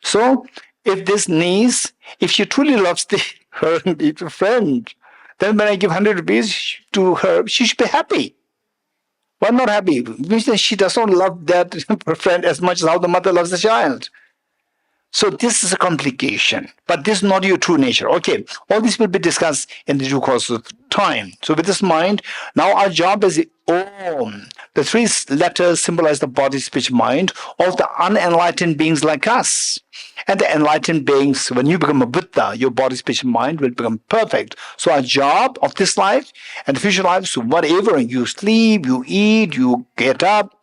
So, if this niece, if she truly loves her friend, then when I give 100 rupees to her, she should be happy. Why not happy? Because she does not love that friend as much as how the mother loves the child. So this is a complication, but this is not your true nature. Okay, all this will be discussed in the due course of time. So with this mind, now our job is Om. The three letters symbolize the body, speech, mind of the unenlightened beings like us. And the enlightened beings, when you become a Buddha, your body, speech, and mind will become perfect. So our job of this life and the future lives, whatever you sleep, you eat, you get up,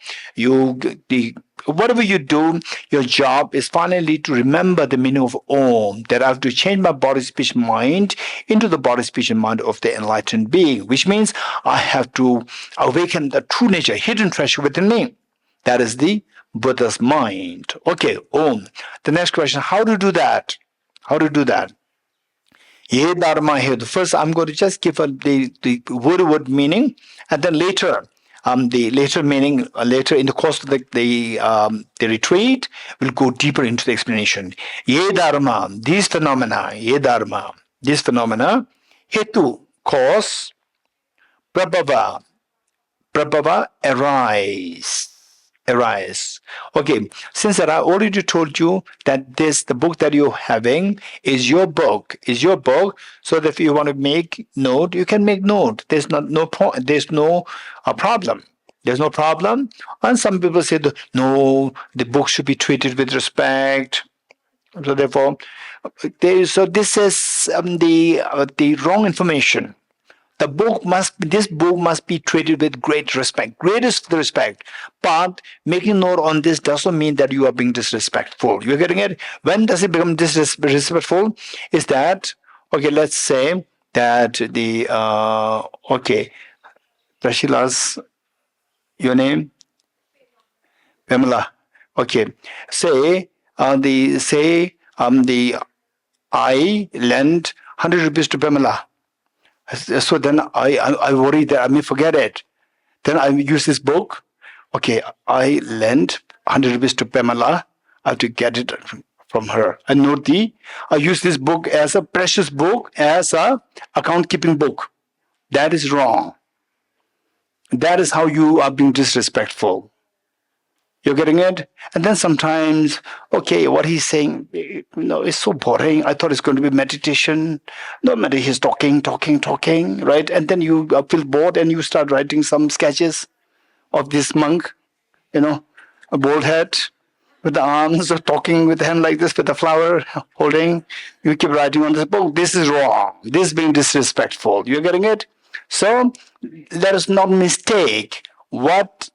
whatever you do, your job is finally to remember the meaning of Om, that I have to change my body, speech, mind into the body, speech, and mind of the enlightened being, which means I have to awaken the true nature, hidden treasure within me. That is the Buddha's mind. Okay, Om. The next question, how to do that? How to do that? Ye Dharma here. First, I'm going to just give the word meaning, and then later, the later meaning, later in the course of the retreat, we'll go deeper into the explanation. Ye Dharma, these phenomena, Ye Dharma, these phenomena, Hetu, cause, Prabhava, arise. Okay, since that I already told you that the book that you're having is your book, so that if you want to make note, you can make note. There's no problem. There's no problem. And some people say, no, the book should be treated with respect. So therefore, this is the wrong information. This book must be treated with great respect, greatest respect. But making note on this doesn't mean that you are being disrespectful. You're getting it? When does it become disrespectful? Is that, okay, let's say that Prashila's, your name? Pamela. Okay. Say, I lent 100 rupees to Pamela. So then I worry that I may forget it. Then I use this book. Okay, I lent 100 rupees to Pamela. I have to get it from her. I use this book as a precious book, as a account keeping book. That is wrong. That is how you are being disrespectful. You're getting it? And then sometimes, okay, what he's saying, it's so boring. I thought it's going to be meditation. No matter, he's talking, right? And then you feel bored and you start writing some sketches of this monk, a bald head with the arms, or talking with him like this with the flower holding. You keep writing on this book. This is wrong. This is being disrespectful. You're getting it? So let us not mistake what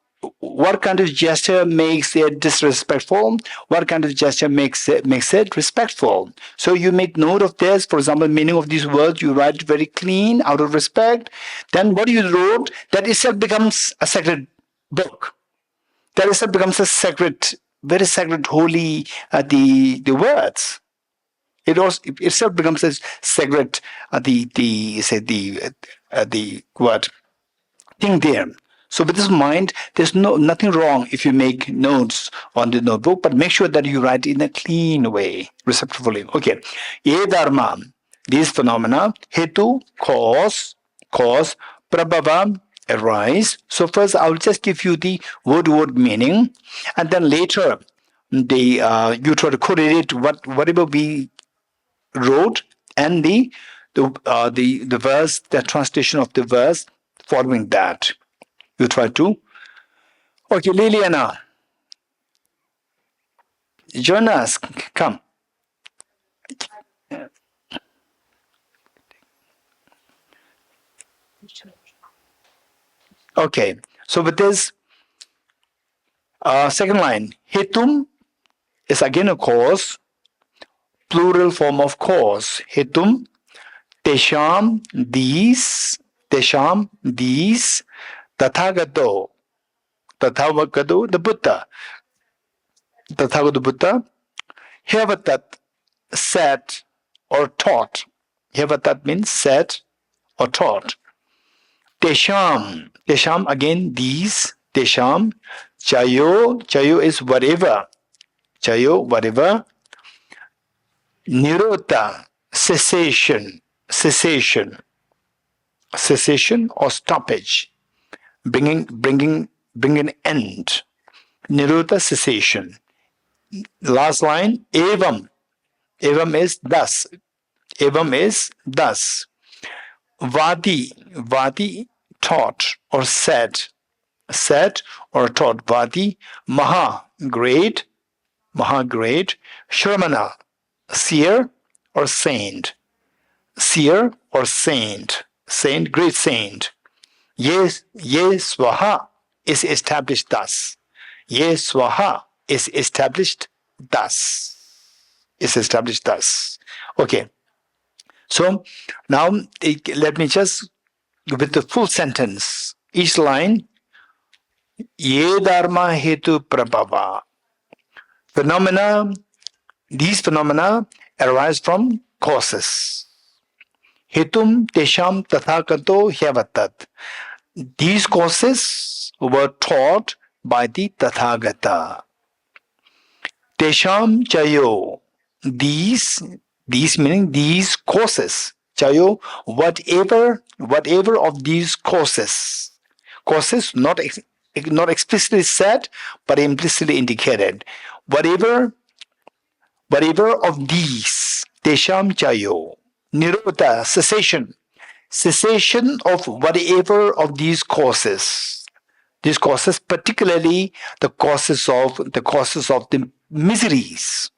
kind of gesture makes it disrespectful? What kind of gesture makes it respectful? So you make note of this. For example, meaning of these words, you write very clean, out of respect. Then what you wrote, that itself becomes a sacred book. That itself becomes a sacred, very sacred, holy, the words. It itself becomes a sacred, the word thing there. So with this mind, there's nothing wrong if you make notes on the notebook, but make sure that you write in a clean way, receptively. Okay. Ye Dharma, these phenomena, Hetu, cause, Prabhava, arise. So first, I'll just give you the word meaning, and then later, you try to correlate whatever we wrote and the verse, the translation of the verse, following that. You try to. Okay, Liliana, join us. Come. Okay, so with this second line, Hetum is again a cause, plural form of cause. Hetum, Tesham, these, Tathagato, the Buddha, Tathagata Buddha, Hevatat, said or taught. Hevatat means said or taught. Tesham again these, Tesham, Chayo is whatever, whatever, Nirota, cessation or stoppage, bringing end. Nirota, cessation. Last line, Evam is thus. Vadi, taught or said or taught. Vadi, great, Shramana, seer or saint, great saint. Yes, Swaha is established thus. Yes, Swaha is established thus. Okay. So now let me just with the full sentence. Each line. Ye dharma hetu prabhava. These phenomena arise from causes. Hetum tesham tathagato hyavatat. These causes were taught by the Tathagata. Tesham chayo. These meaning these causes. Chayo, whatever of these causes not explicitly said, but implicitly indicated. Whatever of these, Tesham chayo, Nirodha, cessation of whatever of these causes. These causes, particularly the causes of the miseries.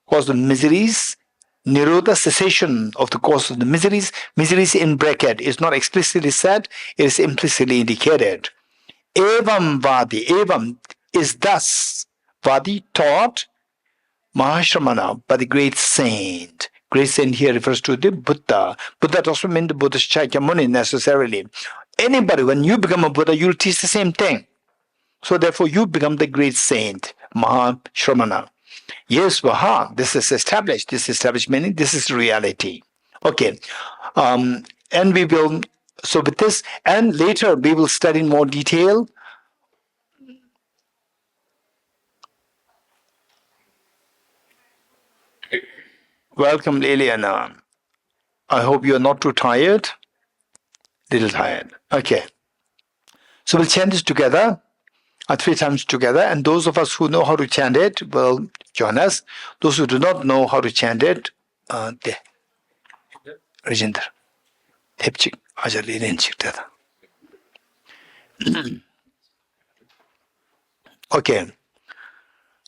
Cause of miseries, Nirodha, cessation of the cause of the miseries. Miseries in bracket is not explicitly said, it is implicitly indicated. Evam Vadi, Evam is thus, Vadi taught, Mahashramana, by the great saint. Great saint here refers to the Buddha. Buddha doesn't mean the Buddha's Shakyamuni necessarily. Anybody, when you become a Buddha, you'll teach the same thing. So therefore, you become the great saint, Mahashramana. Yes, Vaha, this is established. This established meaning this is reality. Okay. And we will, so with this, and later we will study in more detail. Welcome, Liliana. I hope you're not too tired. Little tired. Okay. So we'll chant this together, 3 times together, and those of us who know how to chant it will join us. Those who do not know how to chant it, Rajinder, Tepchik, Ajali Renchik. Okay.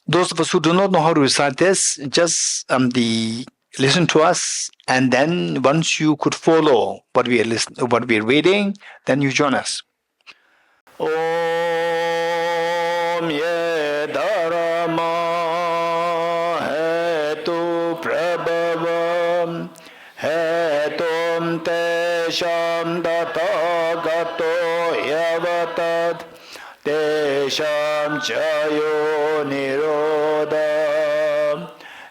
Those of us who do not know how to recite this, just listen to us, and then once you could follow what we are reading, then you join us. Om ye dharma hetu prabhavam hetum tesham dathagato yavatat tesham chayo nirodha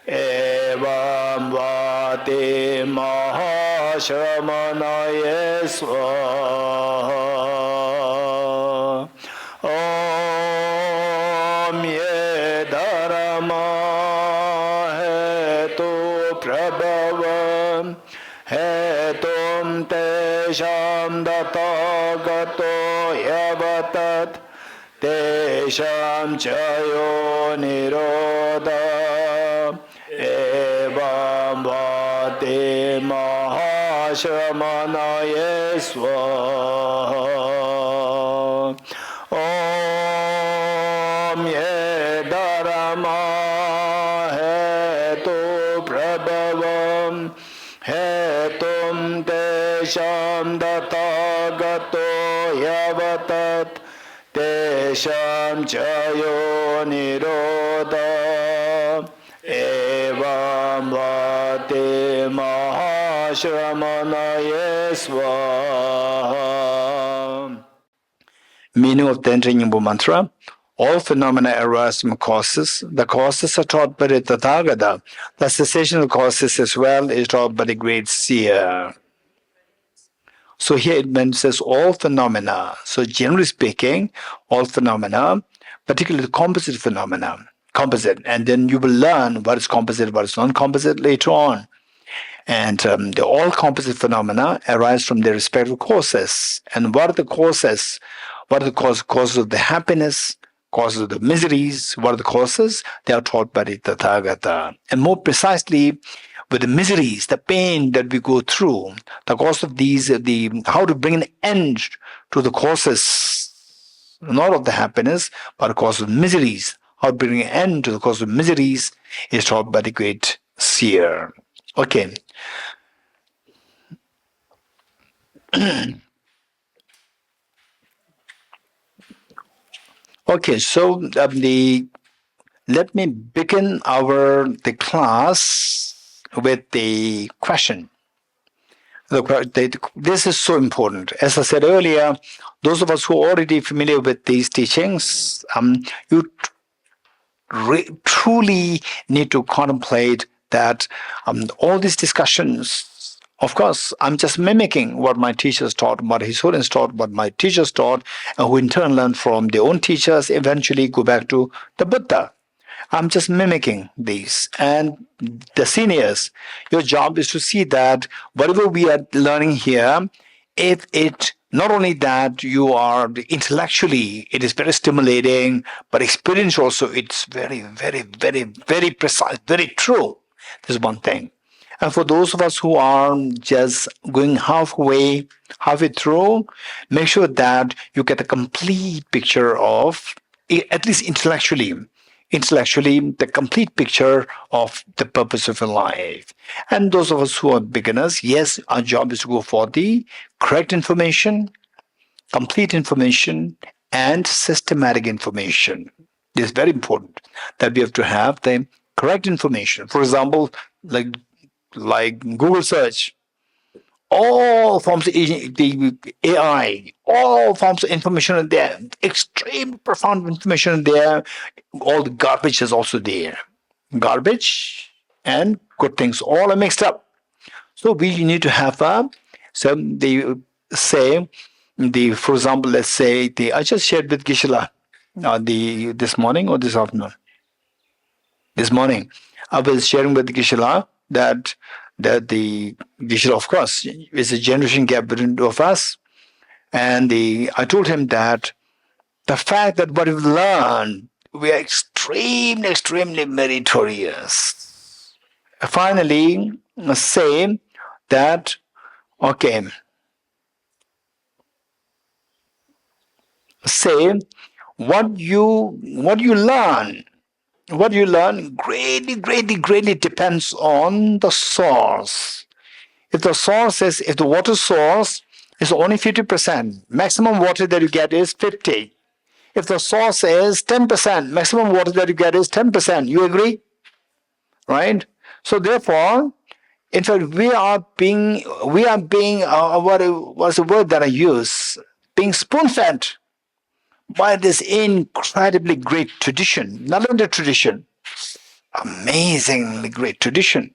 evam vati mahashramanaye swaha. Om ye dharma hetu prabhavam hetum tesham dathagato yavatat tesham chayo nirodha evam vati mahashramanaye swaha. Tesham Datagato Yavatat Tesham Chayo Niroda Evam Vate Mahashramanaye Swaha. Meaning of the entering Nyingpo mantra. All phenomena arise from causes. The causes are taught by the Tathagata. The cessational causes as well is taught by the great seer. So here it mentions all phenomena. So generally speaking, all phenomena, particularly composite phenomena, composite, and then you will learn what is composite, what is non-composite later on. And the all composite phenomena arise from their respective causes. And what are the causes? What are the causes of the happiness? Causes of the miseries? What are the causes? They are taught by the Tathagata. And more precisely, with the miseries, the pain that we go through, the cause of these, how to bring an end to the causes, not of the happiness, but the cause of miseries. How to bring an end to the cause of miseries is taught by the great seer. Okay. Okay, so let me begin the class with the question. This is so important. As I said earlier, those of us who are already familiar with these teachings, you truly need to contemplate that all these discussions. Of course, I'm just mimicking what my teachers taught, what His Holiness taught, what my teachers taught, and who in turn learn from their own teachers, eventually go back to the Buddha. I'm just mimicking these. And the seniors, your job is to see that whatever we are learning here, if it not only that you are intellectually, it is very stimulating, but experience also, it's very, very, very, very precise, very true. This is one thing. And for those of us who are just going halfway through, make sure that you get a complete picture of, at least intellectually, the complete picture of the purpose of your life. And those of us who are beginners, yes, our job is to go for the correct information, complete information, and systematic information. It is very important that we have to have the correct information. For example, like Google search, all forms of the AI, all forms of information are there, extreme profound information are there. All the garbage is also there. Garbage and good things all are mixed up. So we need to have for example, let's say I just shared with Gisela this morning or this afternoon. This morning, I was sharing with Gisela that the Geshe, of course, is a generation gap between two of us. And I told him that the fact that what we've learned, we are extremely, extremely meritorious. Finally, say that, okay, say what you learn. What you learn greatly, greatly, greatly depends on the source. If the water source is only 50%, maximum water that you get is 50. If the source is 10%, maximum water that you get is 10%. You agree? Right? So therefore, in fact, we are being what's the word that I use? Being spoon-fed by this incredibly great tradition, Nalanda tradition, amazingly great tradition.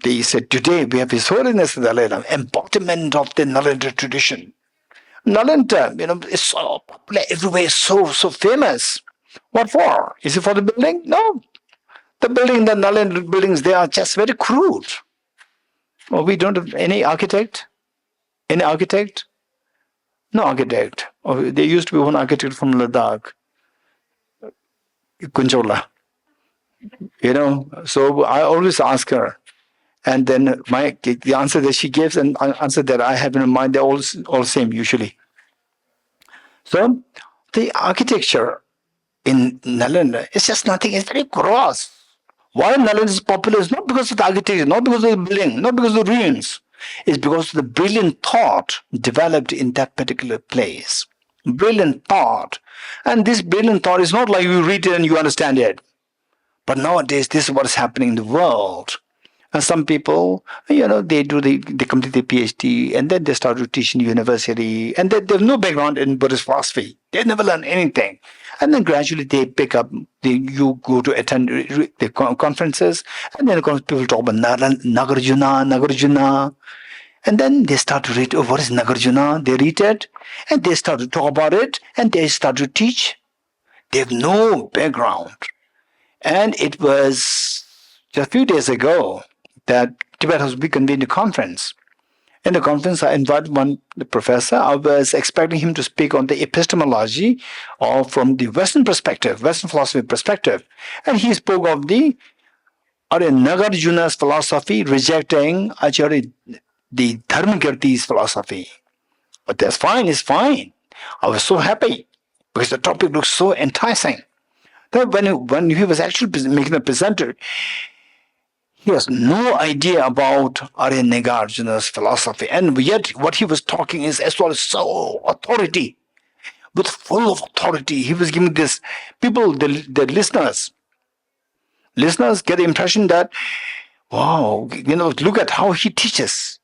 They said today we have His Holiness the Dalai Lama, embodiment of the Nalanda tradition. Nalanda, is so popular everywhere, so famous. What for? Is it for the building? No. The Nalanda buildings, they are just very crude. Well, we don't have any architect. Any architect? No architect. Oh, there used to be one architect from Ladakh, Kunchola. So I always ask her. And then the answer that she gives and answer that I have in mind, they're all same usually. So the architecture in Nalanda is just nothing. It's very gross. Why Nalanda is popular is not because of the architecture, not because of the building, not because of the ruins. is because of the brilliant thought developed in that particular place. Brilliant thought. And this brilliant thought is not like you read it and you understand it. But nowadays, this is what is happening in the world. And some people, they complete their PhD and then they start to teach in university and they have no background in Buddhist philosophy. They never learn anything. And then gradually they pick up, you go to attend the conferences and then people talk about Nagarjuna. And then they start to read, what is Nagarjuna? They read it and they start to talk about it and they start to teach. They have no background. And it was just a few days ago that Tibet has convened a conference. In the conference, I invited the professor. I was expecting him to speak on the epistemology or from the Western perspective, Western philosophy perspective. And he spoke of the Nagarjuna's philosophy rejecting the Dharmakirti's philosophy. But that's fine, it's fine. I was so happy because the topic looked so enticing. That when he was actually making the presenter, he has no idea about Arya Nagarjuna's philosophy. And yet what he was talking is as well as so authority. With full of authority. He was giving this people, the listeners get the impression that, wow, look at how he teaches.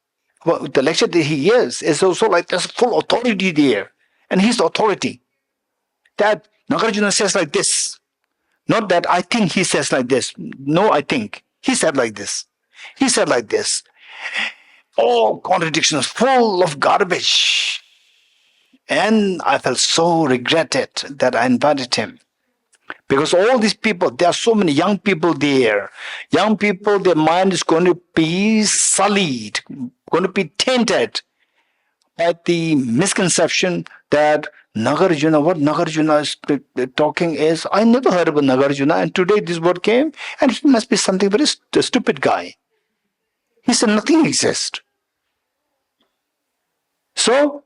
Well, the lecture that he gives is also like there's full authority there. And he's the authority. That Nagarjuna says like this. Not that I think he says like this. No, I think. He said like this. He said like this. All contradictions, full of garbage. And I felt so regretted that I invited him. Because all these people, there are so many young people there. Young people, their mind is going to be sullied, going to be tainted by the misconception that Nagarjuna, what Nagarjuna is talking is, I never heard of a Nagarjuna, and today this word came, and he must be something very stupid guy. He said nothing exists. So,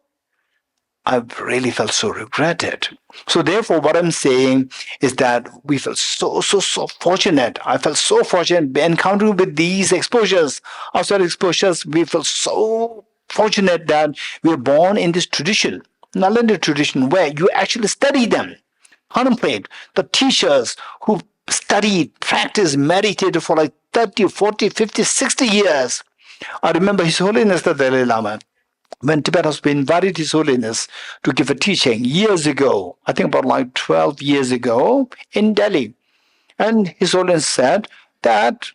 I really felt so regretted. So therefore, what I'm saying is that we felt so fortunate. I felt so fortunate encountering with these exposures, outside exposures. We felt so fortunate that we were born in this tradition. Nalanda tradition where you actually study them, contemplate. The teachers who studied, practiced, meditated for like 30, 40, 50, 60 years. I remember His Holiness the Dalai Lama, when Tibet has been invited His Holiness to give a teaching years ago, I think about like 12 years ago in Delhi. And His Holiness said that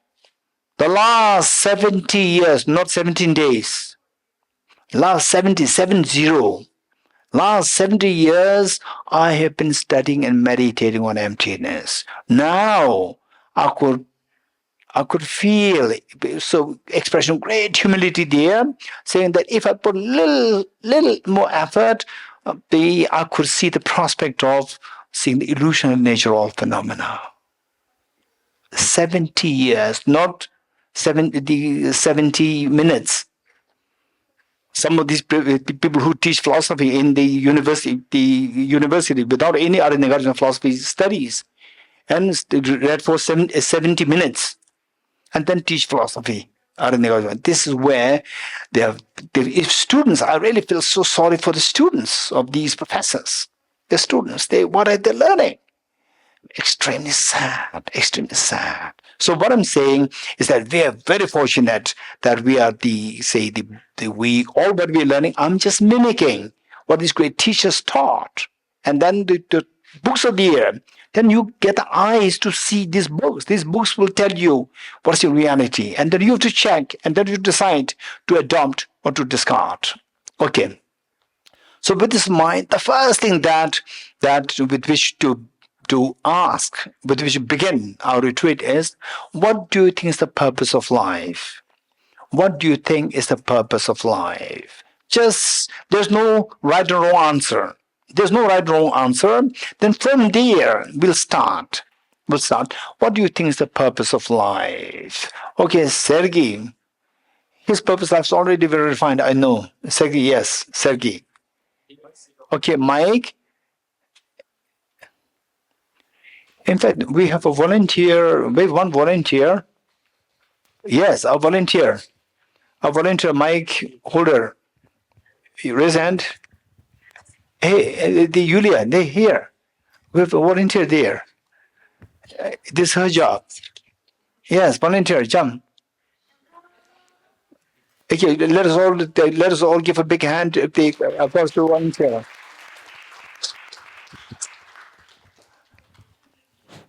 the last 70 years, not 17 days, last 70 years, I have been studying and meditating on emptiness. Now, I could feel so expression of great humility there, saying that if I put little more effort, I could see the prospect of seeing the illusionary nature of phenomena. 70 years, not 70 minutes. Some of these people who teach philosophy in the university without any other Nagarjuna philosophy studies and read for 70 minutes and then teach philosophy. This is where if students, I really feel so sorry for the students of these professors. The students, what are they learning? Extremely sad. So what I'm saying is that we are very fortunate that we are all what we're learning, I'm just mimicking what these great teachers taught. And then the books are there. Then you get the eyes to see these books. These books will tell you what's your reality. And then you have to check and then you decide to adopt or to discard. Okay. So with this mind, the first thing that with which to ask, with which to begin our retreat is, what do you think is the purpose of life? What do you think is the purpose of life? There's no right or wrong answer. There's no right or wrong answer. Then from there, we'll start. What do you think is the purpose of life? Okay, Sergey. His purpose of life is already very refined, I know. Sergey, yes, Sergey. Okay, Mike. In fact, we have one volunteer. Yes, a volunteer. A volunteer mic holder. You raise hand. Hey, the Yulia, they here. We have a volunteer there. This is her job. Yes, volunteer, jump. Okay, let us all give a big hand if the first volunteer.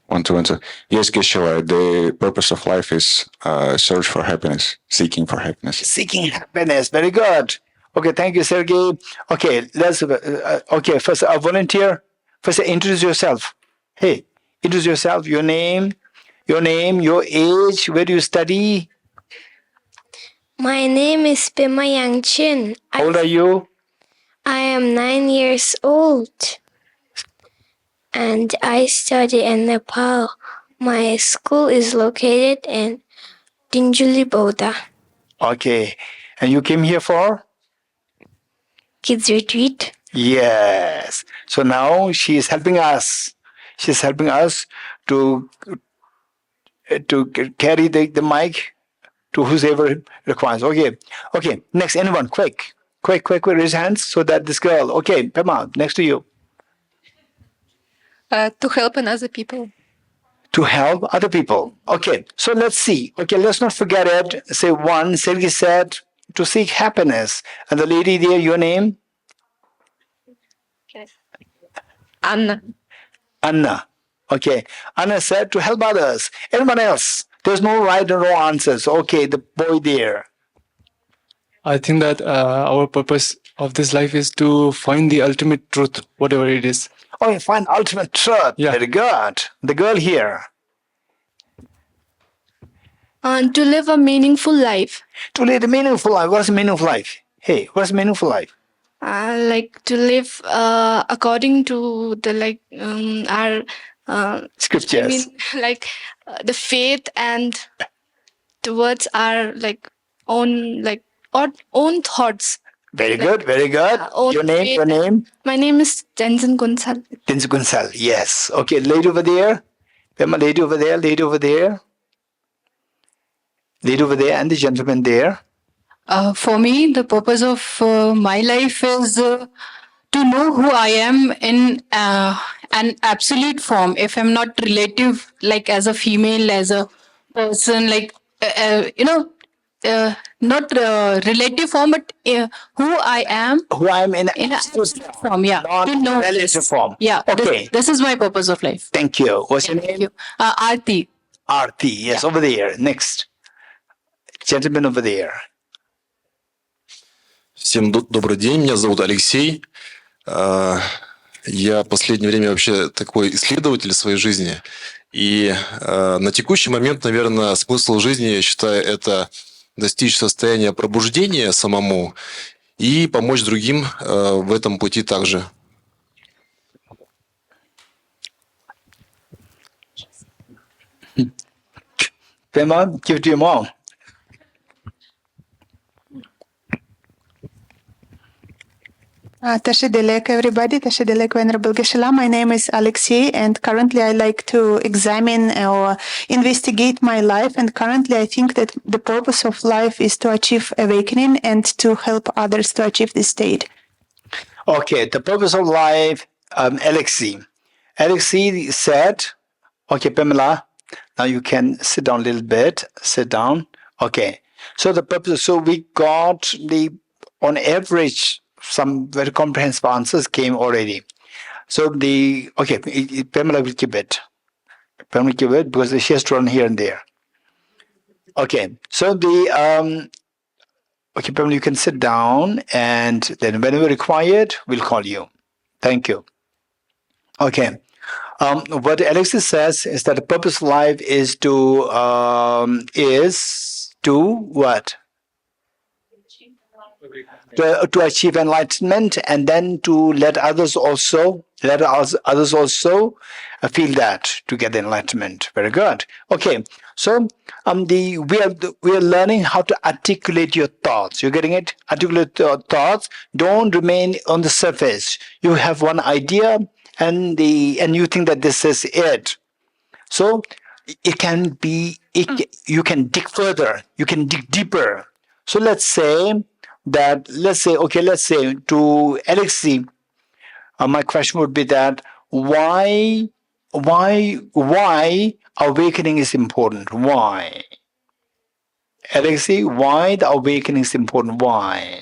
1, 2, 1, 2. Yes, Geshe, the purpose of life is search for happiness, seeking for happiness. Seeking happiness. Very good. Okay, thank you, Sergey. Okay, let's. Okay, first a volunteer. First, introduce yourself. Hey, introduce yourself. Your name, your age, where do you study? My name is Pima Yangchin. How old are you? I am 9 years old and I study in Nepal. My school is located in Dinjuli Boda. Okay, and you came here for? Kids retreat. Yes. So now she is helping us. She's helping us to carry the mic to whoever requires. Okay. Next, anyone, quick, raise hands so that this girl. Okay, Pema, next to you. To help other people. To help other people. Okay, so let's see. Okay, let's not forget it. Say one. Sergey said to seek happiness, and the lady there, your name? Anna. Anna. Okay. Anna said to help others. Anyone else? There's no right or wrong answers. Okay, the boy there. I think that our purpose of this life is to find the ultimate truth, whatever it is. Oh, you find ultimate truth. Yeah. Very good. The girl here. To live a meaningful life. To lead a meaningful life. What's a meaningful life? Hey, what's a meaningful life? Like to live according to the our Scriptures. I mean, like the faith and towards our own thoughts. Very good. Your name? My name is Tenzin Gunsal. Tenzin Gunsal. Yes. Okay, lady over there. Pema, lady over there. Lady over there, and the gentleman there. For me, the purpose of my life is to know who I am in an absolute form. If I'm not relative, like as a female, as a person, like, not relative form, but who I am. Who I am in absolute form, yeah. To know relative form. Yeah, okay. This is my purpose of life. Thank you. What's your name? Thank you. Aarti. Aarti, yes, over there. Next. Gentleman over there. Всем добрый день, меня зовут Алексей. Я в последнее время вообще такой исследователь своей жизни. И на текущий момент, наверное, смысл жизни, я считаю, это достичь состояния пробуждения самому и помочь другим в этом пути также. Pema, give it to your mom. Tashidelek, everybody. Tashidelek, Venerable Geshe. My name is Alexei, and currently I like to examine or investigate my life. And currently I think that the purpose of life is to achieve awakening and to help others to achieve this state. Okay, the purpose of life, Alexei. Alexei said, okay, Pamela, now you can sit down a little bit. Sit down. Okay. So the purpose, so we got on average, some very comprehensive answers came already. So Pamela will keep it. Pamela will keep it because she has to run here and there. Okay, so Pamela, you can sit down and then whenever required, we'll call you. Thank you. Okay. What Alexis says is that the purpose of life is to what? To achieve enlightenment, and then to let others also feel that to get the enlightenment. Very good. Okay, so we are learning how to articulate your thoughts. You're getting it? Articulate your thoughts. Don't remain on the surface. You have one idea, and you think that this is it. So it can be. You can dig further. You can dig deeper. So let's say to Alexei, my question would be that why awakening is important? Why? Alexei, why the awakening is important? Why?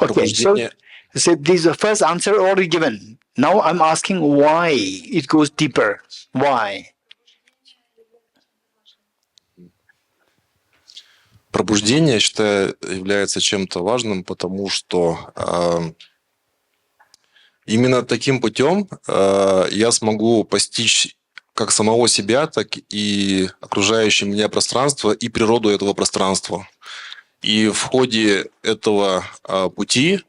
Okay, so Пробуждение. this is the first answer already given. Now I'm asking why it goes deeper. Why? Пробуждение, я считаю, является чем-то важным, потому что именно таким путем я смогу постичь как самого себя, так и окружающее меня пространство и природу этого пространства. И в ходе этого пути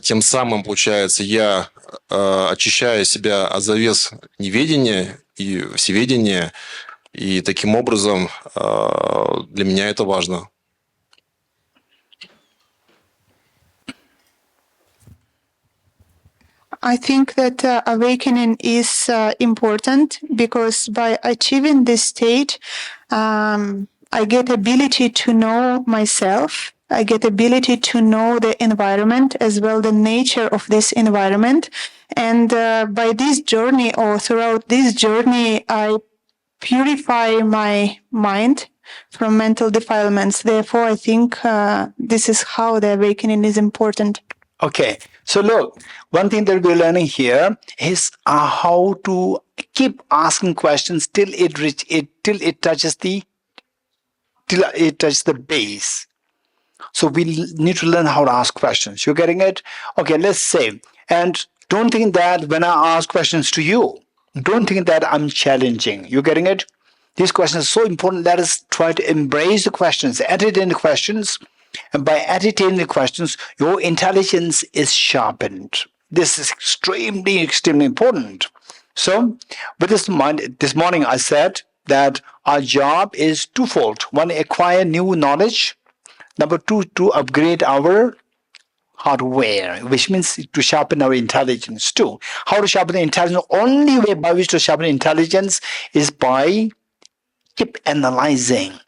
тем самым, получается, я очищаю себя от завес неведения и всеведения, и таким образом для меня это важно. I think that awakening is important because by achieving this state, I get ability to know myself. I get ability to know the environment as well, the nature of this environment. And by this journey or throughout this journey, I purify my mind from mental defilements. Therefore, I think this is how the awakening is important. Okay, so look, one thing that we're learning here is how to keep asking questions till it touches the base. So we need to learn how to ask questions. You're getting it? Okay, let's say, and don't think that when I ask questions to you, don't think that I'm challenging. You're getting it? These questions are so important. Let us try to embrace the questions, entertain the questions. And by entertaining the questions, your intelligence is sharpened. This is extremely, extremely important. So, with this in mind, this morning I said that our job is twofold. One, acquire new knowledge. Number two, to upgrade our hardware, which means to sharpen our intelligence too. How to sharpen the intelligence? Only way by which to sharpen intelligence is by keep analyzing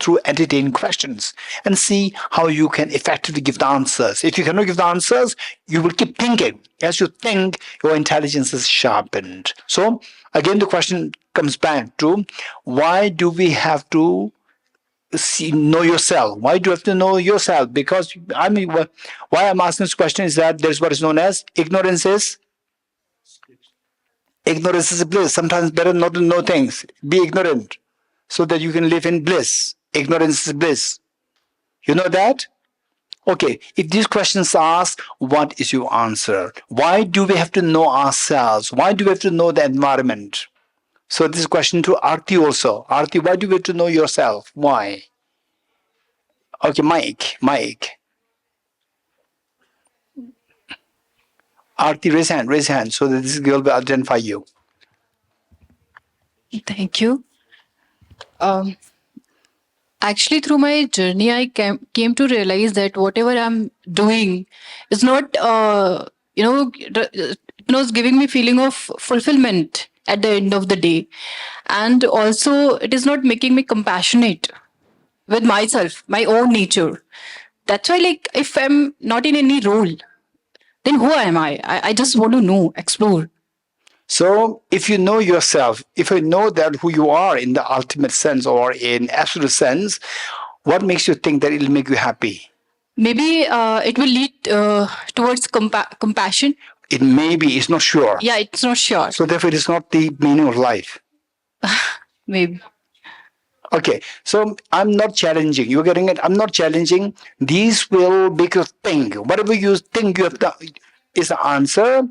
through entertaining questions and see how you can effectively give the answers. If you cannot give the answers, you will keep thinking. As you think, your intelligence is sharpened. So again, the question comes back to why do we have to know yourself? Why do you have to know yourself? Because why I'm asking this question is that there's what is known as ignorance is bliss. Sometimes better not to know things. Be ignorant so that you can live in bliss. Ignorance is bliss. You know that? Okay, if these questions are asked, what is your answer? Why do we have to know ourselves? Why do we have to know the environment? So this question to Arti also. Arti, why do we have to know yourself? Why? Okay, Mike. Arti, raise hand so that this girl will identify you. Thank you. Actually, through my journey, I came to realize that whatever I'm doing is not, giving me feeling of fulfillment at the end of the day. And also, it is not making me compassionate with myself, my own nature. That's why, like, if I'm not in any role, then who am I? I just want to know, explore. So if you know yourself, if you know that who you are in the ultimate sense or in absolute sense, what makes you think that it'll make you happy? Maybe it will lead towards compassion. It may be, it's not sure. Yeah, it's not sure. So therefore it is not the meaning of life. Maybe. Okay, so I'm not challenging. You're getting it? I'm not challenging. These will make you think. Whatever you think you have done is the answer.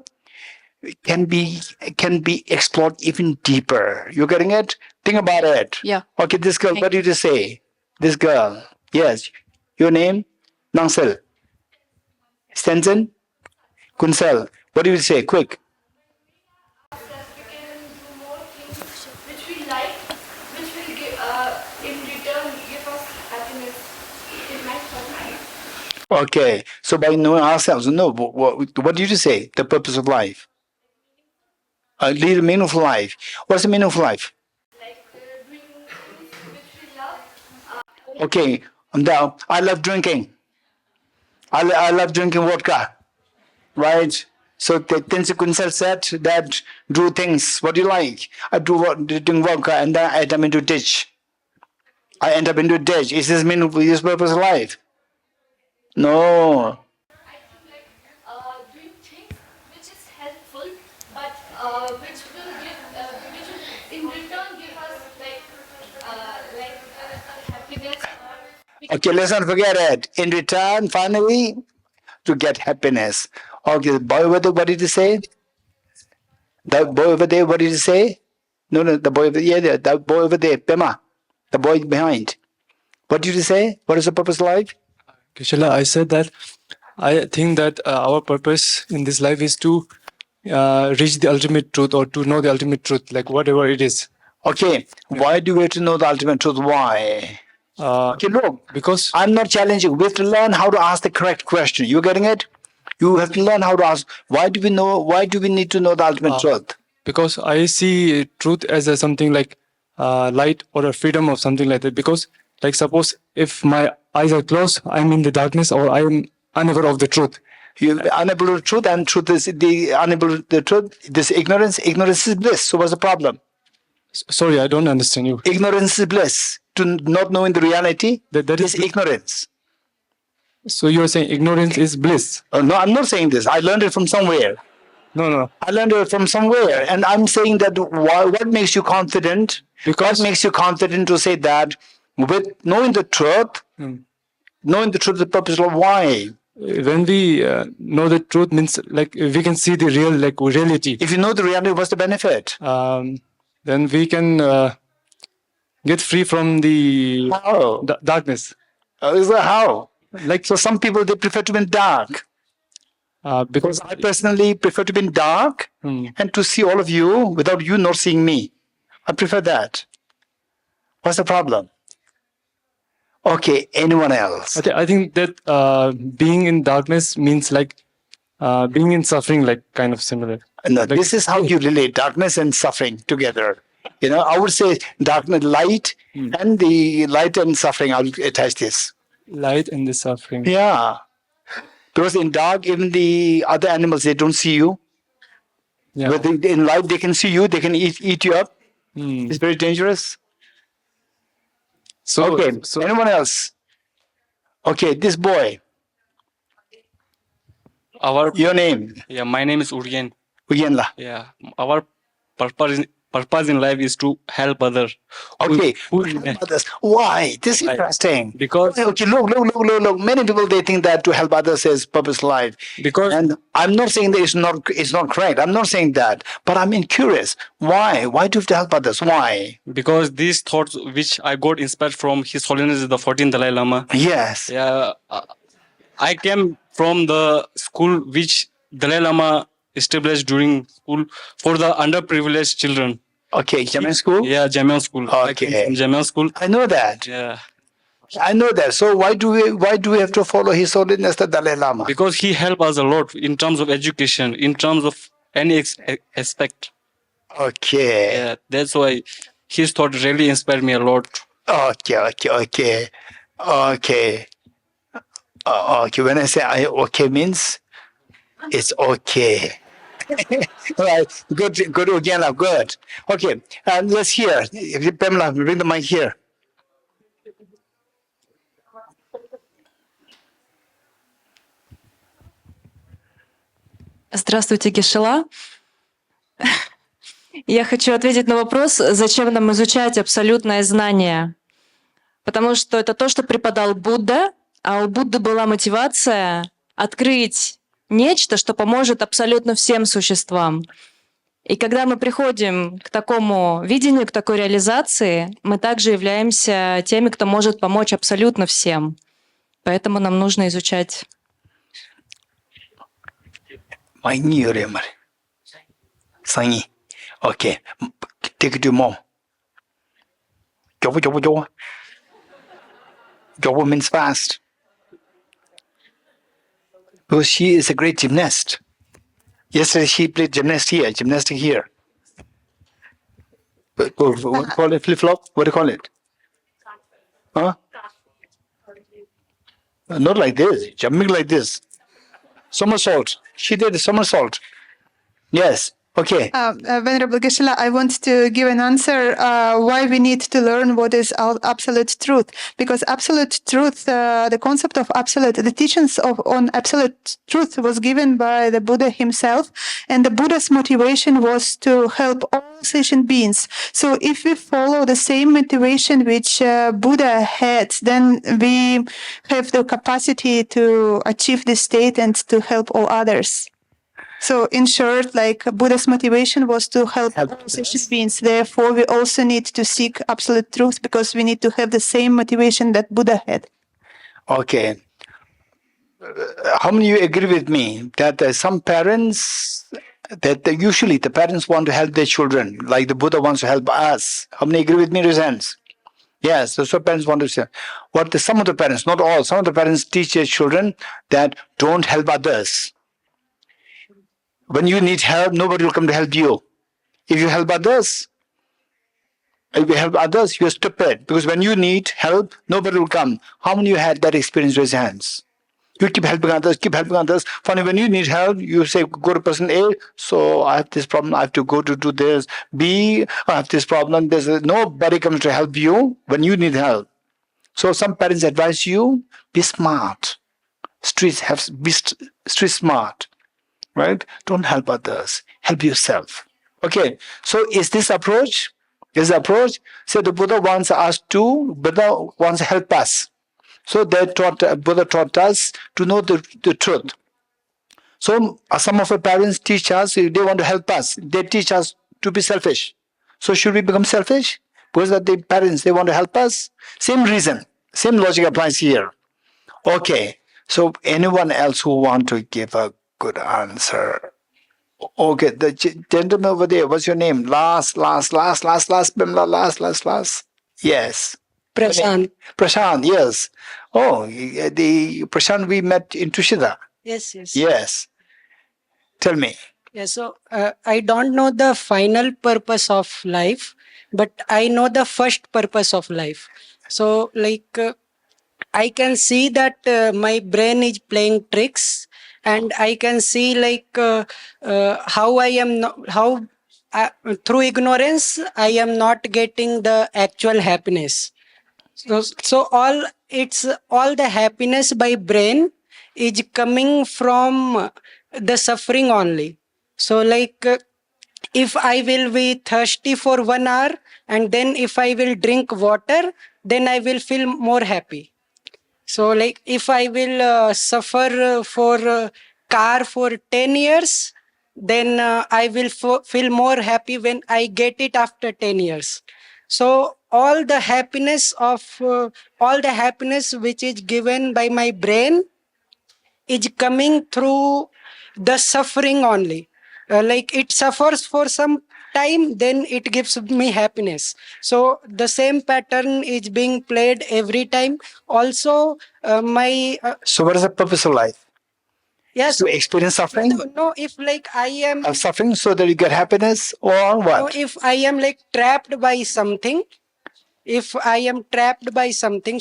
Can be explored even deeper. You're getting it? Think about it. Yeah. Okay, this girl, what did you say? This girl. Yes. Your name? Nangsel. Stenson? Kunsel. What do you say? Quick. We can do more things which we like, which will give, in return give us happiness. It might happen. Okay. So by knowing ourselves, what did you say? The purpose of life. Lead a meaningful life. What's the meaning of life? Like doing Okay, now I love drinking. I love drinking vodka, right? So Tenzin Kunsal said that do things what you like. I drink vodka and then I end up into ditch. I end up into ditch. Is this mean his purpose of life? No. I think like doing things which is helpful, but which will in return give us happiness. Okay, let's not forget it. In return, finally, to get happiness. Okay, the boy over there, what did he say? The boy over there, what did he say? No, the boy over there, the boy over there, Pema, the boy behind. What did you say? What is the purpose of life? Geshe, I said that I think that our purpose in this life is to reach the ultimate truth or to know the ultimate truth, like whatever it is. Okay, why do we have to know the ultimate truth? Why? Okay, look, Because I'm not challenging. We have to learn how to ask the correct question. You getting it? You have to learn how to ask. Why do we need to know the ultimate truth? because I see truth as a something like light or a freedom or something like that. Because like suppose if my eyes are closed, I'm in the darkness or I am unaware of the truth. You're unable to truth, and truth is the unable to the truth. This ignorance is bliss. So what's the problem? Sorry, I don't understand you. Ignorance is bliss. To not knowing the reality, That is ignorance. So you are saying ignorance is bliss? No, I'm not saying this. I learned it from somewhere. No. I learned it from somewhere, and I'm saying that what makes you confident? Because- What makes you confident to say that with knowing the truth, the purpose of why? When we know the truth means like we can see the real reality. If you know the reality, what's the benefit? Then we can get free from the How? darkness. Is that how? Like So some people they prefer to be in dark. because I personally prefer to be in dark and to see all of you without you not seeing me. I prefer that. What's the problem? Okay, anyone else? I think that being in darkness means like being in suffering, like kind of similar. No, this is how you relate darkness and suffering together. You know, I would say darkness, light, and the light and suffering. I'll attach this. Light and the suffering. Yeah, because in dark, even the other animals they don't see you. Yeah. But in light, they can see you. They can eat you up. It's very dangerous. So Okay, so anyone else? Okay, this boy. Your name? My name is Urgen. Uyenla. Yeah, our purpose in life is to help others. Okay. Others. Why? This is interesting. Because Okay, look. Many people they think that to help others is purpose life. because And I'm not saying that it's not correct. I'm not saying that. But I'm curious. Why? Why do you have to help others? Why? because these thoughts which I got inspired from His Holiness the 14th Dalai Lama. Yes. Yeah, I came from the school which Dalai Lama established during school for the underprivileged children. Okay, Jamaican school? Yeah, Jamaican school. I came Okay. from Jamaican school. I know that. Yeah, I know that. So why do we have to follow His Holiness the Dalai Lama? because he helped us a lot in terms of education, in terms of any aspect. Okay. Yeah, that's why his thought really inspired me a lot. Okay. Okay. When I say okay means it's okay. Right. Good again. Good. Okay. Let's hear. Pamela, bring the mic here. Здравствуйте, Гешела. Я хочу ответить на вопрос, зачем нам изучать абсолютное знание. Потому что это то, что преподал Будда, а у Будды была мотивация открыть нечто, что поможет абсолютно всем существам. И когда мы приходим к такому видению, к такой реализации, мы также являемся теми, кто может помочь абсолютно всем. Поэтому нам нужно изучать. Okay. Take it to mom. Jowo. Jowo means fast. Because she is a great gymnast. Yesterday she played gymnastic here. What do you call it? Flip-flop? What do you call it? Huh? Not like this, jumping like this. Somersault. She did a somersault. Yes. Okay. Venerable Geshe, I want to give an answer why we need to learn what is absolute truth. Because absolute truth, the concept of absolute, the teachings on absolute truth was given by the Buddha himself. And the Buddha's motivation was to help all sentient beings. So if we follow the same motivation which Buddha had, then we have the capacity to achieve this state and to help all others. So in short, like Buddha's motivation was to help all sentient beings. Therefore, we also need to seek absolute truth because we need to have the same motivation that Buddha had. Okay. How many of you agree with me that some parents, that usually the parents want to help their children, like the Buddha wants to help us? How many agree with me? Raise hands. Yes, so parents want to say, some of the parents, not all, some of the parents teach their children that don't help others. When you need help, nobody will come to help you. If you help others, you're stupid. Because when you need help, nobody will come. How many of you had that experience? Raise hands. You keep helping others, Finally, when you need help, you say, go to person A, so I have this problem, I have to go to do this. B, I have this problem. Nobody comes to help you when you need help. So some parents advise you, be smart. Be street smart. Right? Don't help others. Help yourself. Okay. So is this approach? So the Buddha wants to help us. So Buddha taught us to know the truth. So some of our parents teach us, they want to help us. They teach us to be selfish. So should we become selfish? Because the parents, they want to help us? Same reason. Same logic applies here. Okay. So anyone else who want to give a good answer? Okay, the gentleman over there, what's your name? Last, Bimla, last. Yes. Prashant, yes. Oh, the Prashant we met in Tushita. Yes. Tell me. Yeah, so I don't know the final purpose of life, but I know the first purpose of life. So, I can see that my brain is playing tricks, and I can see how I am through ignorance I am not getting the actual happiness. So all the happiness by brain is coming from the suffering only. So if I will be thirsty for 1 hour, and then if I will drink water, then I will feel more happy. So if I will suffer for car for 10 years, then I will feel more happy when I get it after 10 years. So all the happiness which is given by my brain is coming through the suffering only. It suffers for some time, then it gives me happiness. So the same pattern is being played every time. Also, So what is the purpose of life? Yes. To experience suffering? No, if I am of suffering so that you get happiness, or what? No, if I am trapped by something, so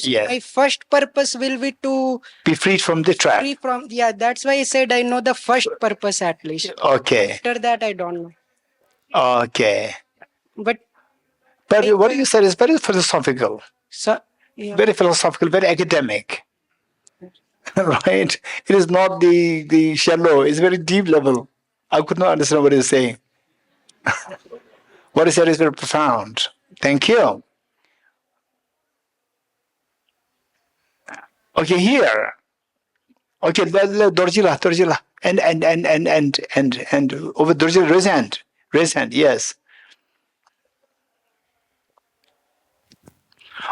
yes, my first purpose will be to be freed from the trap. That's why I said I know the first purpose at least. Okay. After that, I don't know. Okay. But what you said is very philosophical. Very philosophical, very academic. Right? It is not the shallow, it's very deep level. I could not understand what you're saying. What you said is very profound. Thank you. Okay, here. Okay, Dorji. And over Dorji, raise hand, yes.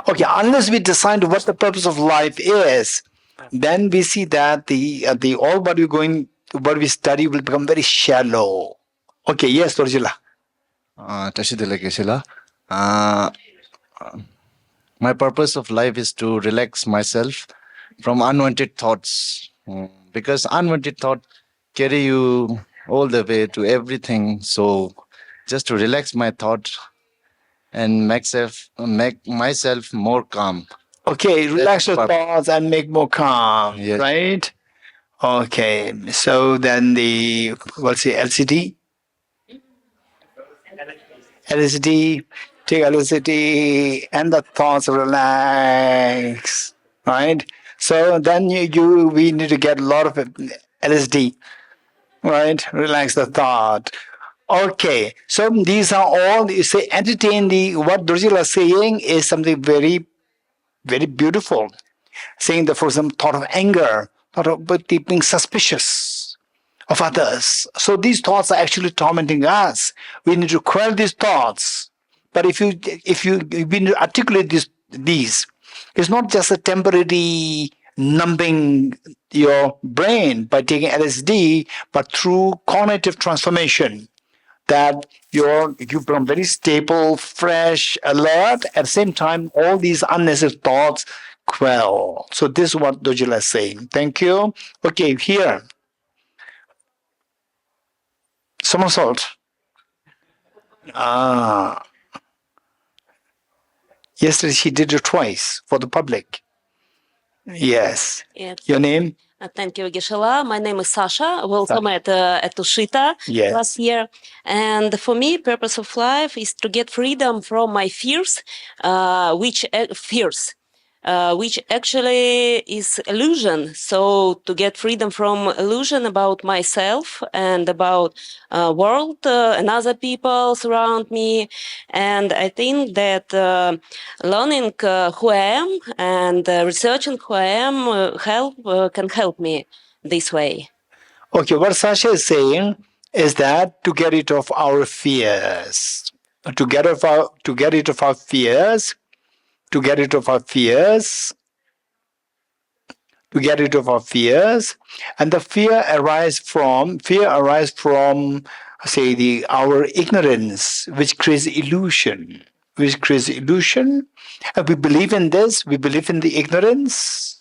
Okay, unless we decide what the purpose of life is, then we see that the all what we study will become very shallow. Okay, yes, Dorjila. My purpose of life is to relax myself from unwanted thoughts, because unwanted thoughts carry you all the way to everything. So just to relax my thought and make myself more calm. Okay, relax your part. thoughts and make more calm, Yes. right? Okay, so then what's the LCD? LSD, take LSD, and the thoughts relax, right? So then we need to get a lot of LSD, right? Relax the thought. Okay, so these are all, you say, entertain what Dorji is saying is something very, very beautiful. Saying that for some thought of anger, thought of being suspicious of others. So these thoughts are actually tormenting us. We need to quell these thoughts. But if you we need to articulate these, it's not just a temporary numbing your brain by taking LSD, but through cognitive transformation that you become very stable, fresh, alert. At the same time, all these unnecessary thoughts quell. So this is what Dojila is saying. Thank you. Okay, here. Somersault. Yesterday she did it twice for the public. Yes. Your name? Thank you, Geshe. My name is Sasha. Welcome at Tushita last year. And for me, purpose of life is to get freedom from my fears, which actually is illusion. So to get freedom from illusion about myself and about world and other people surround me. And I think that learning who I am and researching who I am can help me this way. Okay, what Sasha is saying is that to get rid of our fears, to get rid of our fears, and the fear arises from say our ignorance, which creates illusion. And we believe in this, we believe in the ignorance,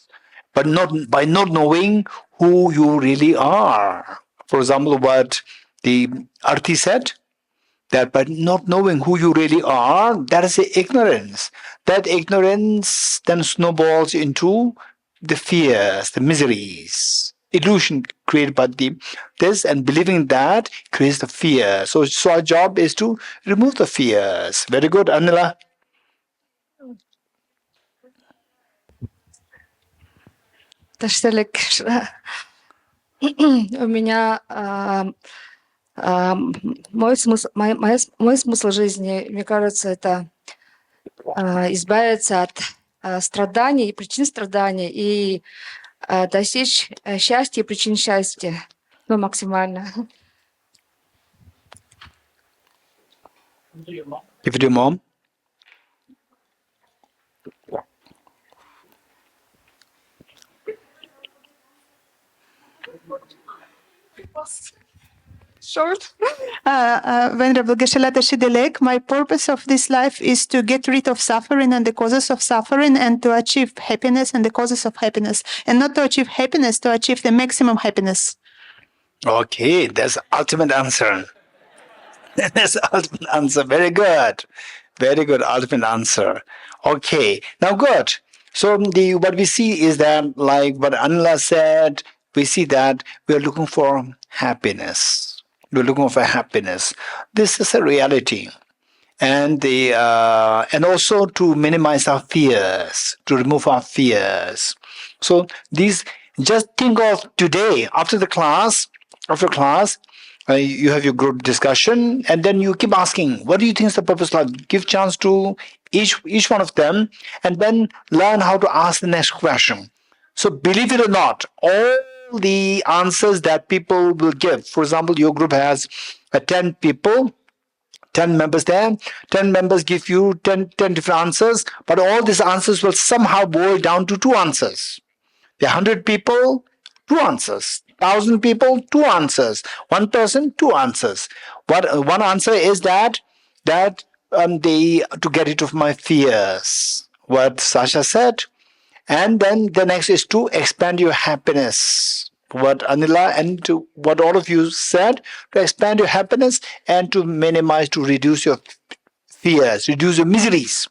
but not by not knowing who you really are. For example, what the Arti said, that by not knowing who you really are, that is the ignorance. That ignorance then snowballs into the fears, the miseries, illusion created by this, and believing that creates the fear. So our job is to remove the fears. Very good, Anila. У меня мой смысл жизни, мне кажется, это избавиться от страданий, причин страданий и достичь счастья и причин счастья, максимально. Give it to your mom. Short. Venerable Geshe Shidilek, my purpose of this life is to get rid of suffering and the causes of suffering and to achieve happiness and the causes of happiness. And not to achieve happiness, to achieve the maximum happiness. Okay, that's the ultimate answer. That's the ultimate answer. Very good. Very good ultimate answer. Okay, now good. So what we see is that, like what Anila said, we see that we are looking for happiness. We're looking for happiness. This is a reality. And and also to minimize our fears, to remove our fears. So just think of today, after class, you have your group discussion, and then you keep asking, what do you think is the purpose of life? Give chance to each one of them, and then learn how to ask the next question. So believe it or not, all the answers that people will give. For example, your group has 10 people, 10 members there. 10 members give you 10 different answers, but all these answers will somehow boil down to 2 answers. There are 100 people, 2 answers. 1,000 people, 2 answers. 1 person, 2 answers. One answer is that to get rid of my fears. What Sasha said. And then the next is to expand your happiness. What Anila and what all of you said, to expand your happiness and to minimize, to reduce your fears, reduce your miseries.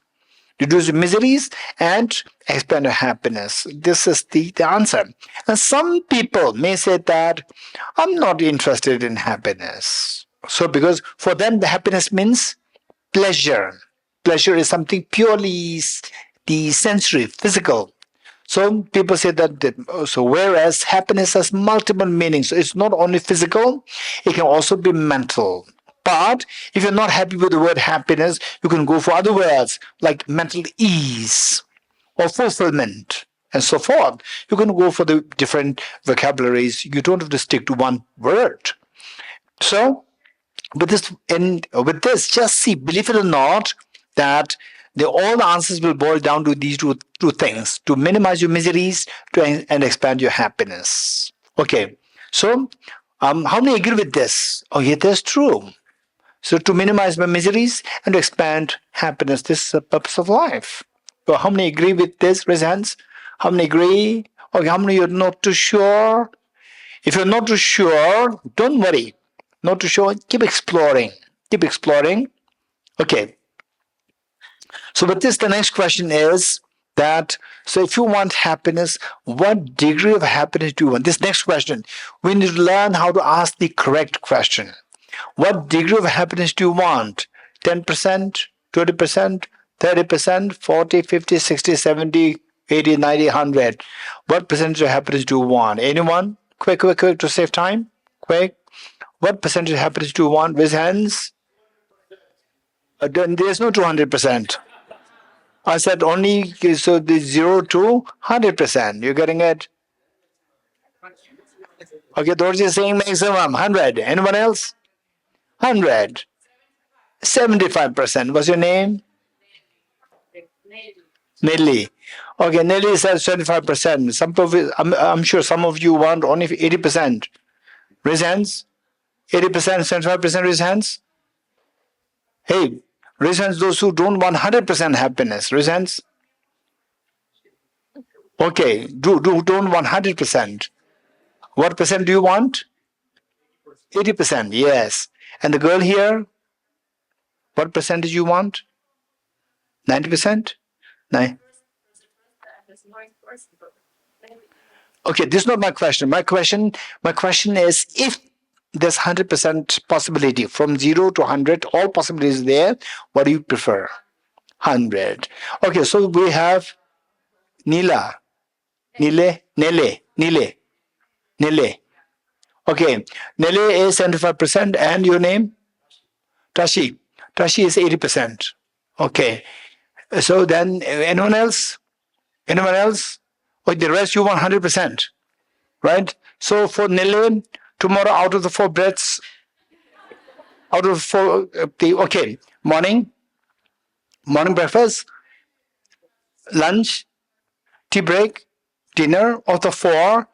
reduce your miseries, and expand your happiness. This is the answer. And some people may say that I'm not interested in happiness. So because for them the happiness means pleasure. Pleasure is something purely the sensory, physical. So people say so whereas happiness has multiple meanings. So it's not only physical, it can also be mental. But if you're not happy with the word happiness, you can go for other words like mental ease or fulfillment and so forth. You can go for the different vocabularies. You don't have to stick to one word. So with this, just see, believe it or not, that all the answers will boil down to these two things: to minimize your miseries and expand your happiness. Okay, so how many agree with this? Oh, yeah, that's true. So to minimize my miseries and to expand happiness, this is the purpose of life. So how many agree with this? Raise hands. How many agree? Okay, how many are not too sure? If you're not too sure, don't worry. Not too sure, keep exploring. Keep exploring. Okay. So with this, the next question is that, so if you want happiness, what degree of happiness do you want? This next question, we need to learn how to ask the correct question. What degree of happiness do you want? 10%, 20%, 30%, 40, 50, 60, 70, 80, 90, 100. What percentage of happiness do you want? Anyone? Quick, to save time. Quick. What percentage of happiness do you want? Raise hands. There's no 200%. I said only, so the 0 to 100%. You're getting it? Okay, Dorji is saying maximum 100. Anyone else? 100. 75%. What's your name? Nelly. Okay, Nelly says 75%. I'm sure some of you want only 80%. Raise hands. 80%, 75% raise hands. Hey, raise hands those who don't want 100% happiness. Raise hands. Okay, don't want 100%. What percent do you want? 80%, yes. And the girl here, what percentage you want? 90%? Nine. Okay, this is not my question. My question is, if there's 100% possibility from 0 to 100, all possibilities there, what do you prefer? 100. Okay, so we have Nile. Okay, Nele is 75%, and your name? Tashi. Tashi is 80%. Okay, so then anyone else? Anyone else? Or the rest you want 100%, right? So for Nele, tomorrow out of the 4 breaths, out of 4, okay, morning breakfast, lunch, tea break, dinner. Of the 4,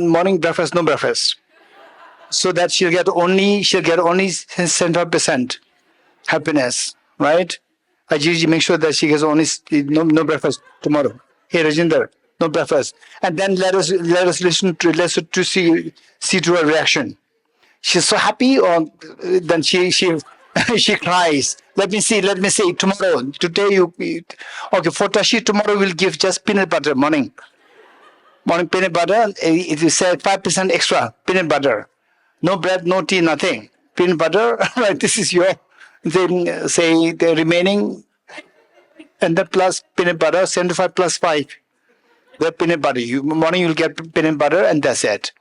morning breakfast, no breakfast, so that she'll get only 75% happiness, right? Ajiji, make sure that she gets only no breakfast tomorrow. Hey, Rajinder, no breakfast, and then let us listen to see to her reaction. She's so happy, or then she she cries. Let me see tomorrow. Today you okay for Tashi. Tomorrow we'll give just peanut butter morning peanut butter. If you say 5% extra peanut butter, no bread, no tea, nothing. Peanut butter. Right, this is your. Then say the remaining, and then plus peanut butter, 75 plus 5. The peanut butter. Morning you'll get peanut butter, and that's it.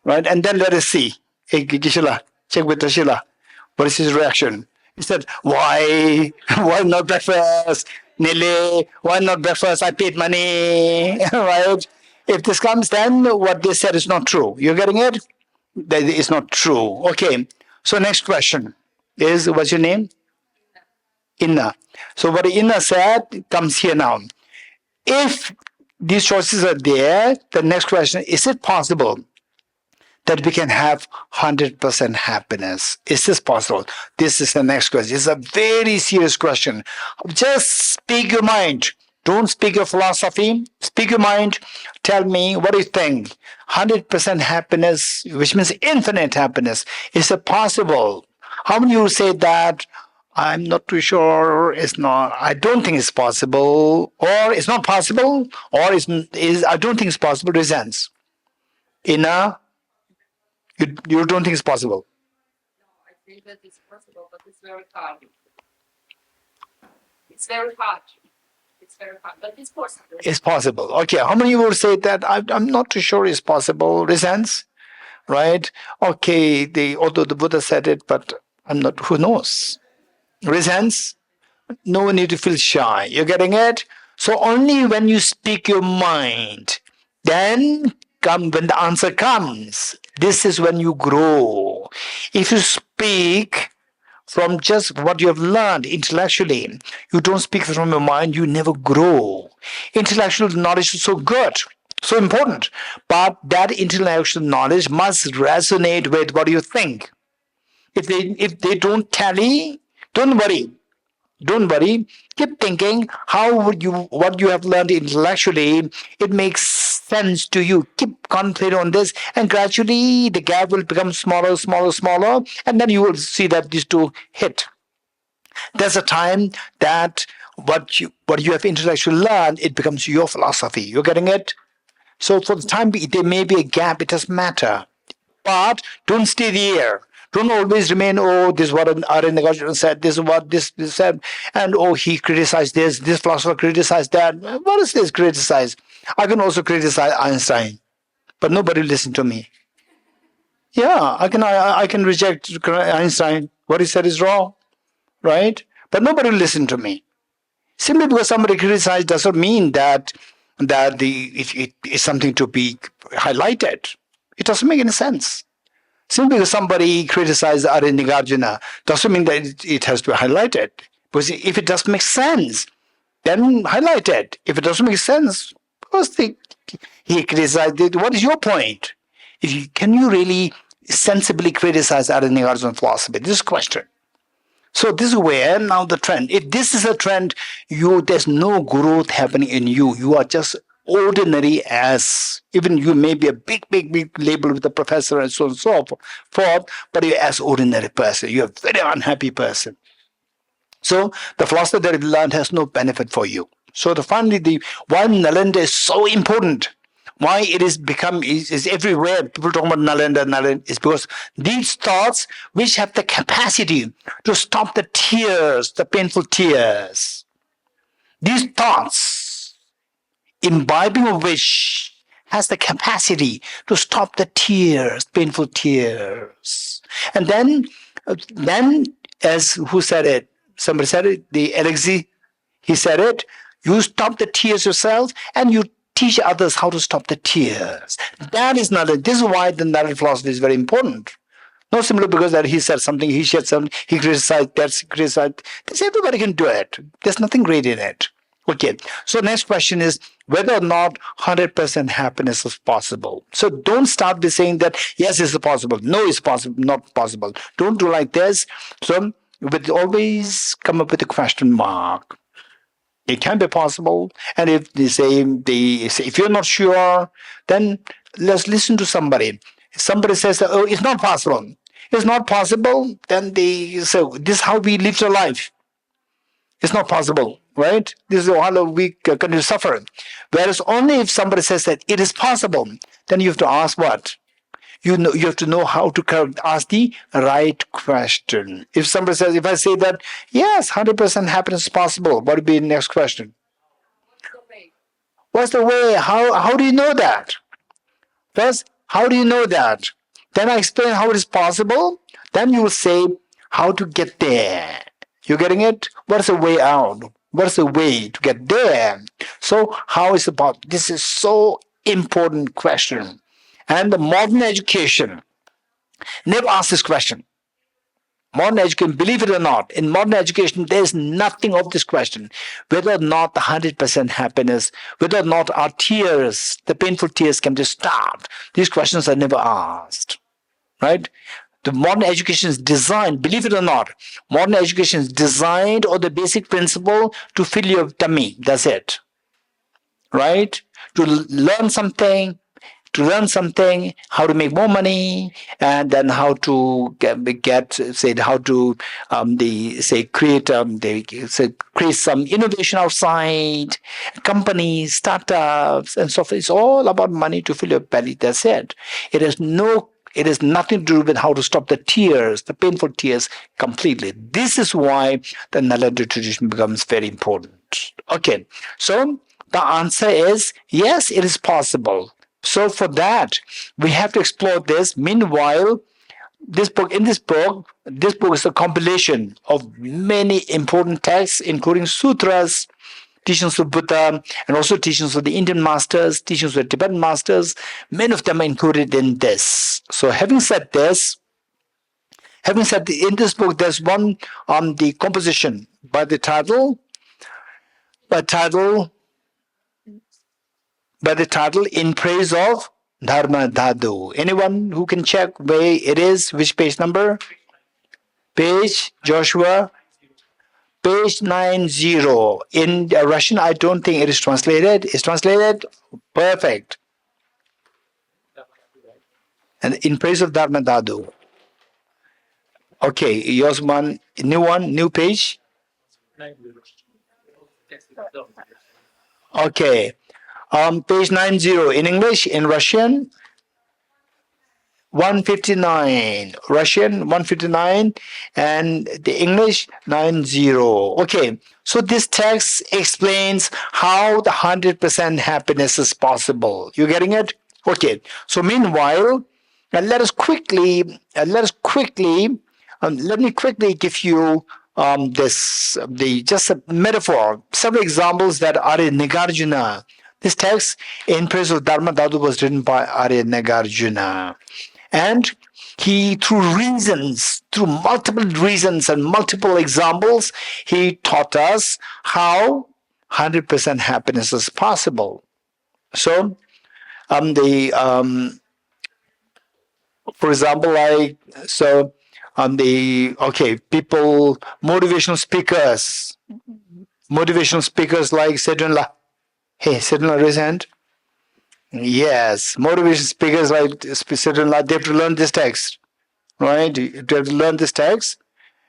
Right, and then let us see. Hey, Gishila, check with Tashila. What is his reaction? He said, why not breakfast? Nile, why not breakfast? I paid money. Right? If this comes, then what they said is not true. You're getting it? That is not true. Okay. So next question is, what's your name? Inna. So what Inna said comes here now. If these choices are there, the next question, is it possible that we can have 100% happiness? Is this possible? This is the next question. It's a very serious question. Just speak your mind. Don't speak your philosophy. Speak your mind. Tell me, what do you think? 100% happiness, which means infinite happiness. Is it possible? How many of you say that I'm not too sure. It's not. I don't think it's possible, or it's not possible, or is. I don't think it's possible. Resents. Inna, you don't think it's possible. I think that it's possible, but it's very hard. It's very hard. It's very hard, but it's possible. It's possible. Okay. How many would say that I'm not too sure it's possible? Resents, right? Okay. Although the Buddha said it, but I'm not. Who knows? Resents. No need to feel shy. You're getting it? So only when you speak your mind, then when the answer comes, this is when you grow. If you speak from just what you have learned intellectually, you don't speak from your mind, you never grow. Intellectual knowledge is so good, so important, but that intellectual knowledge must resonate with what you think. If they don't tally, don't worry. Don't worry. Keep thinking what you have learned intellectually, it makes sense to you. Keep concentrating on this, and gradually the gap will become smaller, smaller, smaller, and then you will see that these two hit. There's a time that what you have intellectually learned, it becomes your philosophy. You're getting it? So for the time being, there may be a gap, it doesn't matter. But don't stay there. Don't always remain, this is what Arindagajana said, this is what this said, and he criticized this philosopher criticized that. What is this criticize? I can also criticize Einstein, but nobody will listen to me. Yeah, I can reject Einstein. What he said is wrong, right? But nobody will listen to me. Simply because somebody criticized doesn't mean that it is something to be highlighted. It doesn't make any sense. Simply because somebody criticized Arindagajana doesn't mean that it has to be highlighted. Because if it doesn't make sense, then highlight it. If it doesn't make sense, because he criticized it, what is your point? Can you really sensibly criticize Arindagajana's philosophy? This is a question. So this is where now the trend. If this is a trend, there's no growth happening in you. You are just ordinary as, even you may be a big label with a professor and so on and so forth, but you're as ordinary person. You're a very unhappy person. So the philosophy that you learned has no benefit for you. So finally, why Nalanda is so important, why it is everywhere. People talk about Nalanda is because these thoughts which have the capacity to stop the tears, the painful tears. These thoughts, imbibing of which has the capacity to stop the tears, painful tears. And then as who said it? Somebody said it, the Alexei, he said it, you stop the tears yourself and you teach others how to stop the tears. That is knowledge. This is why the knowledge philosophy is very important. Not simply because that he said something, he said something, he criticized, that's criticized. Everybody can do it. There's nothing great in it. Okay, so next question is whether or not 100% happiness is possible. So don't start by saying that, yes, it's possible. No, it's possible, not possible. Don't do like this. So always come up with a question mark. It can be possible. And if they say if you're not sure, then let's listen to somebody. If somebody says, it's not possible. It's not possible, then they say, this is how we live our life. It's not possible, right? This is how we continue to suffer. Whereas only if somebody says that it is possible, then you have to ask what? You have to know how to ask the right question. If somebody says, if I say that, yes, 100% happiness is possible, what would be the next question? What's the way? How do you know that? First, how do you know that? Then I explain how it is possible. Then you will say how to get there. You're getting it? What's the way out? What's the way to get there? So how is about this is so important question. And the modern education never asks this question. Modern education, believe it or not, in modern education, there's nothing of this question. Whether or not the 100% happiness, whether or not our tears, the painful tears can be stopped. These questions are never asked. Right? The modern education is designed, believe it or not, modern education is designed on the basic principle to fill your tummy. That's it. Right? To learn something, to learn something, how to make more money, and then how to create some innovation outside, companies, startups, and so forth. It's all about money to fill your belly. That's it. It has nothing to do with how to stop the tears, the painful tears completely. This is why the Nalanda tradition becomes very important. Okay, so the answer is yes, it is possible. So for that, we have to explore this. Meanwhile, this book is a compilation of many important texts, including sutras, teachings of Buddha, and also teachings of the Indian masters, teachings of the Tibetan masters. Many of them are included in this. So having said in this book, there's one on the composition by title In Praise of Dharma Dhatu. Anyone who can check where it is, which page number? Joshua? Page 90. In Russian, I don't think it is translated. It's translated? Perfect. And In Praise of Dharma Dhatu. Okay, yours new page? Okay. Page 90 in English, in Russian, 159. Russian, 159, and the English, 90. Okay, so this text explains how the 100% happiness is possible. You getting it? Okay, so meanwhile, let me quickly give you just a metaphor, several examples that Arya Nagarjuna. This text, In Praise of Dharma Dhatu, was written by Arya Nagarjuna. And he, through multiple reasons and multiple examples, he taught us how 100% happiness is possible. So, for example, motivational speakers like Sedunla. Hey, Sedunla, raise hand. Yes, motivation speakers like Sedunla, they have to learn this text, right? They have to learn this text,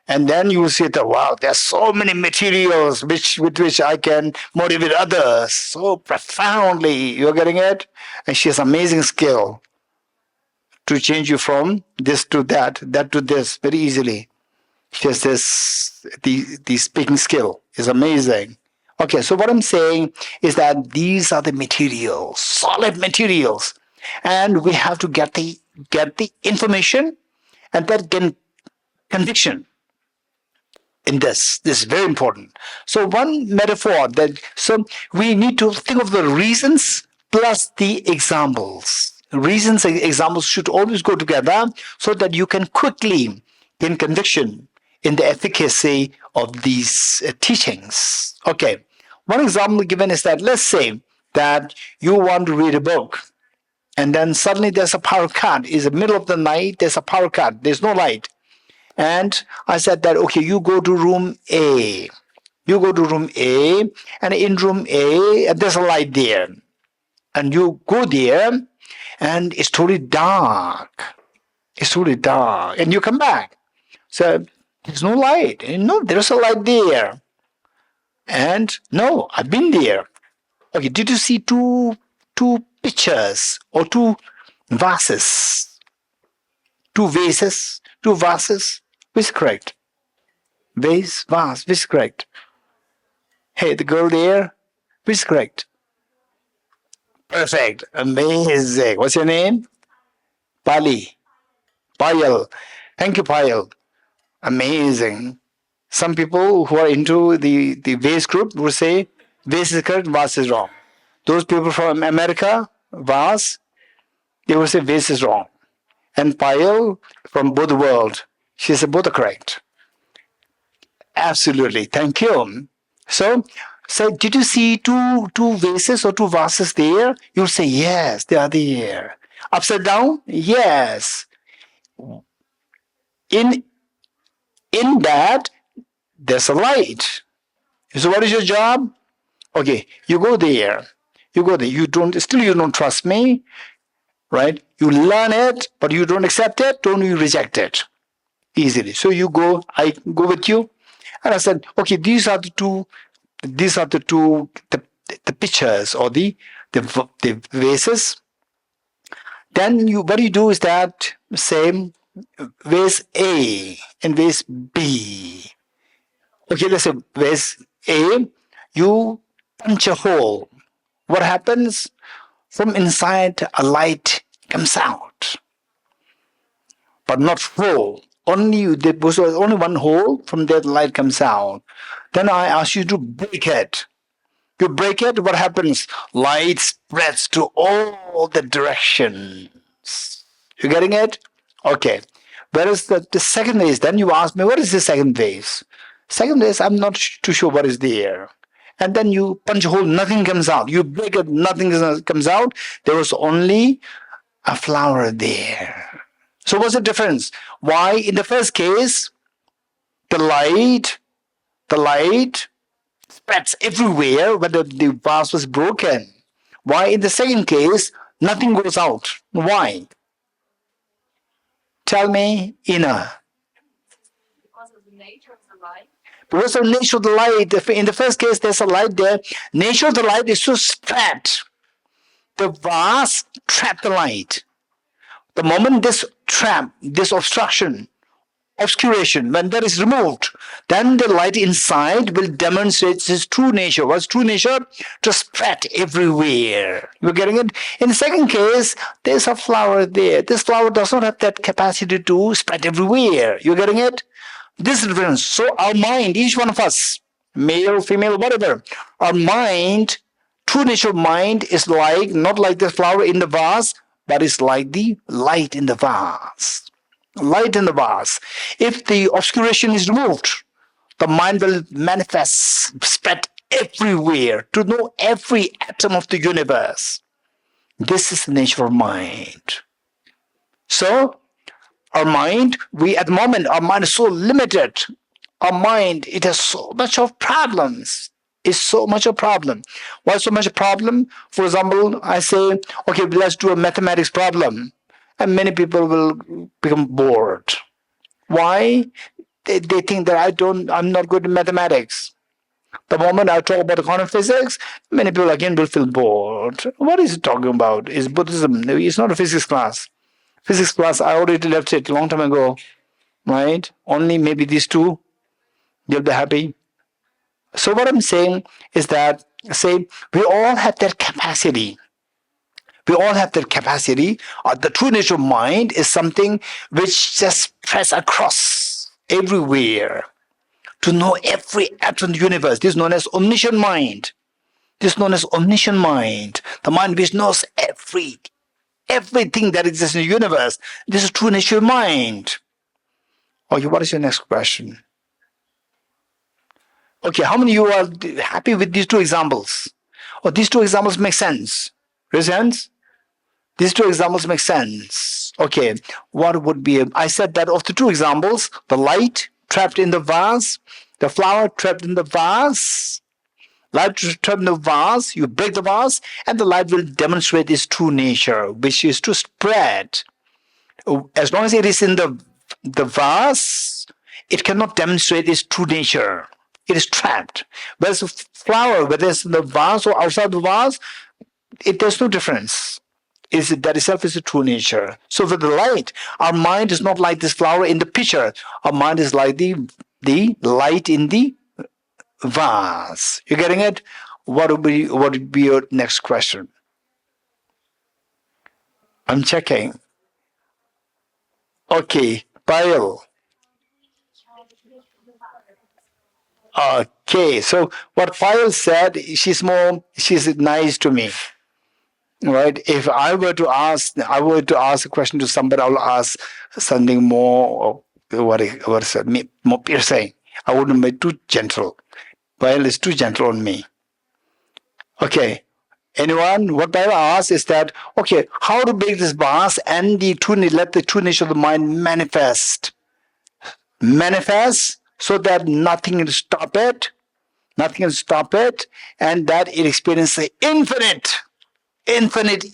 and then you will see that, wow, there are so many materials with which I can motivate others so profoundly. You're getting it? And she has amazing skill to change you from this to that to this very easily. She has the speaking skill is amazing. Okay, so what I'm saying is that these are the materials, solid materials, and we have to get the information and that get conviction in this. This is very important. So one metaphor we need to think of the reasons plus the examples. Reasons and examples should always go together so that you can quickly gain conviction in the efficacy of these teachings. Okay, one example given is that, let's say that you want to read a book and then suddenly there's a power cut. It's the middle of the night, there's a power cut, there's no light. And I said that, okay, you go to room A. You go to room A, and in room A, there's a light there. And you go there, and it's totally dark. It's totally dark. And you come back. So there's no light. No, there's a light there. And no, I've been there. Okay, did you see two pictures or two vases? Two vases? Two vases? Which is correct? Vase, vase, which is correct? Hey, the girl there, which is correct? Perfect. Amazing. What's your name? Pali. Payal. Thank you, Payal. Amazing. Some people who are into the vase group will say vase is correct, vase is wrong. Those people from America, vase, they will say vase is wrong. And Payal from both the world, she said both are correct. Absolutely. Thank you. So did you see two vases or two vases there? You'll say, yes, they are there. Upside down? Yes. In that, there's a light. So what is your job? Okay, you go there. You don't trust me. right? You learn it, but you don't accept it, don't you reject it easily. So you go, I go with you. And I said, okay, these are the two, the pictures or the vases. Then what you do is that same vase A and vase B. Okay, let's say vase A, you punch a hole. What happens? From inside, a light comes out, but not full. There was only one hole. From there, the light comes out. Then I ask you to break it. You break it. What happens? Light spreads to all the directions. You getting it? Okay. Whereas the second vase, then you ask me, what is the second vase? Second vase, I'm not too sure what is there. And then you punch a hole, nothing comes out. You break it, nothing comes out. There was only a flower there. So what's the difference? Why in the first case, the light spreads everywhere when the vase was broken? Why in the second case, nothing goes out? Why? Tell me, Ina. Because of the nature of the light. Because of the nature of the light, in the first case, there's a light there. Nature of the light is to spread. The vase trapped the light. The moment this obscuration, when that is removed, then the light inside will demonstrate its true nature. What's true nature? To spread everywhere. You're getting it? In the second case, there's a flower there. This flower does not have that capacity to spread everywhere. You're getting it? This is the difference. So our mind, each one of us, male, female, whatever, our mind, true nature of mind is not like the flower in the vase, but it's like the light in the vase. Light in the vase. If the obscuration is removed, the mind will manifest, spread everywhere to know every atom of the universe. This is the nature of mind. So, our mind, at the moment, our mind is so limited. Our mind, it has so much of problems. It's so much a problem. Why so much a problem? For example, I say, okay, let's do a mathematics problem. And many people will become bored. Why? They think that I'm not good in mathematics. The moment I talk about quantum physics, many people again will feel bored. What is it talking about? It's Buddhism. It's not a physics class. Physics class, I already left it a long time ago. Right? Only maybe these two, you'll be happy. So what I'm saying is that, we all have that capacity. We all have that capacity. The true nature of mind is something which just spreads across everywhere to know every atom in the universe. This is known as omniscient mind. The mind which knows everything that exists in the universe. This is true nature of mind. Okay, what is your next question? Okay, how many of you are happy with these two examples? Or these two examples make sense? Raise hands. These two examples make sense. Okay, what would be, I said that of the two examples, the light trapped in the vase, the flower trapped in the vase, light trapped in the vase, you break the vase, and the light will demonstrate its true nature, which is to spread. As long as it is in the vase, it cannot demonstrate its true nature. It is trapped. Whereas a flower, whether it's in the vase or outside the vase, there's no difference. That itself is the true nature. So with the light, our mind is not like this flower in the picture. Our mind is like the light in the vase. You getting it? What would be your next question? I'm checking. Okay, Payal. Okay, so what Payal said, she's nice to me. Right? If I were to ask a question to somebody, I will ask something more, more piercing. I wouldn't be too gentle. Payal is too gentle on me. Okay. Anyone? What Payal asks is that, okay, how to break this vase and let the true nature of the mind manifest. Manifest so that nothing can stop it. Nothing can stop it. And that it experiences infinite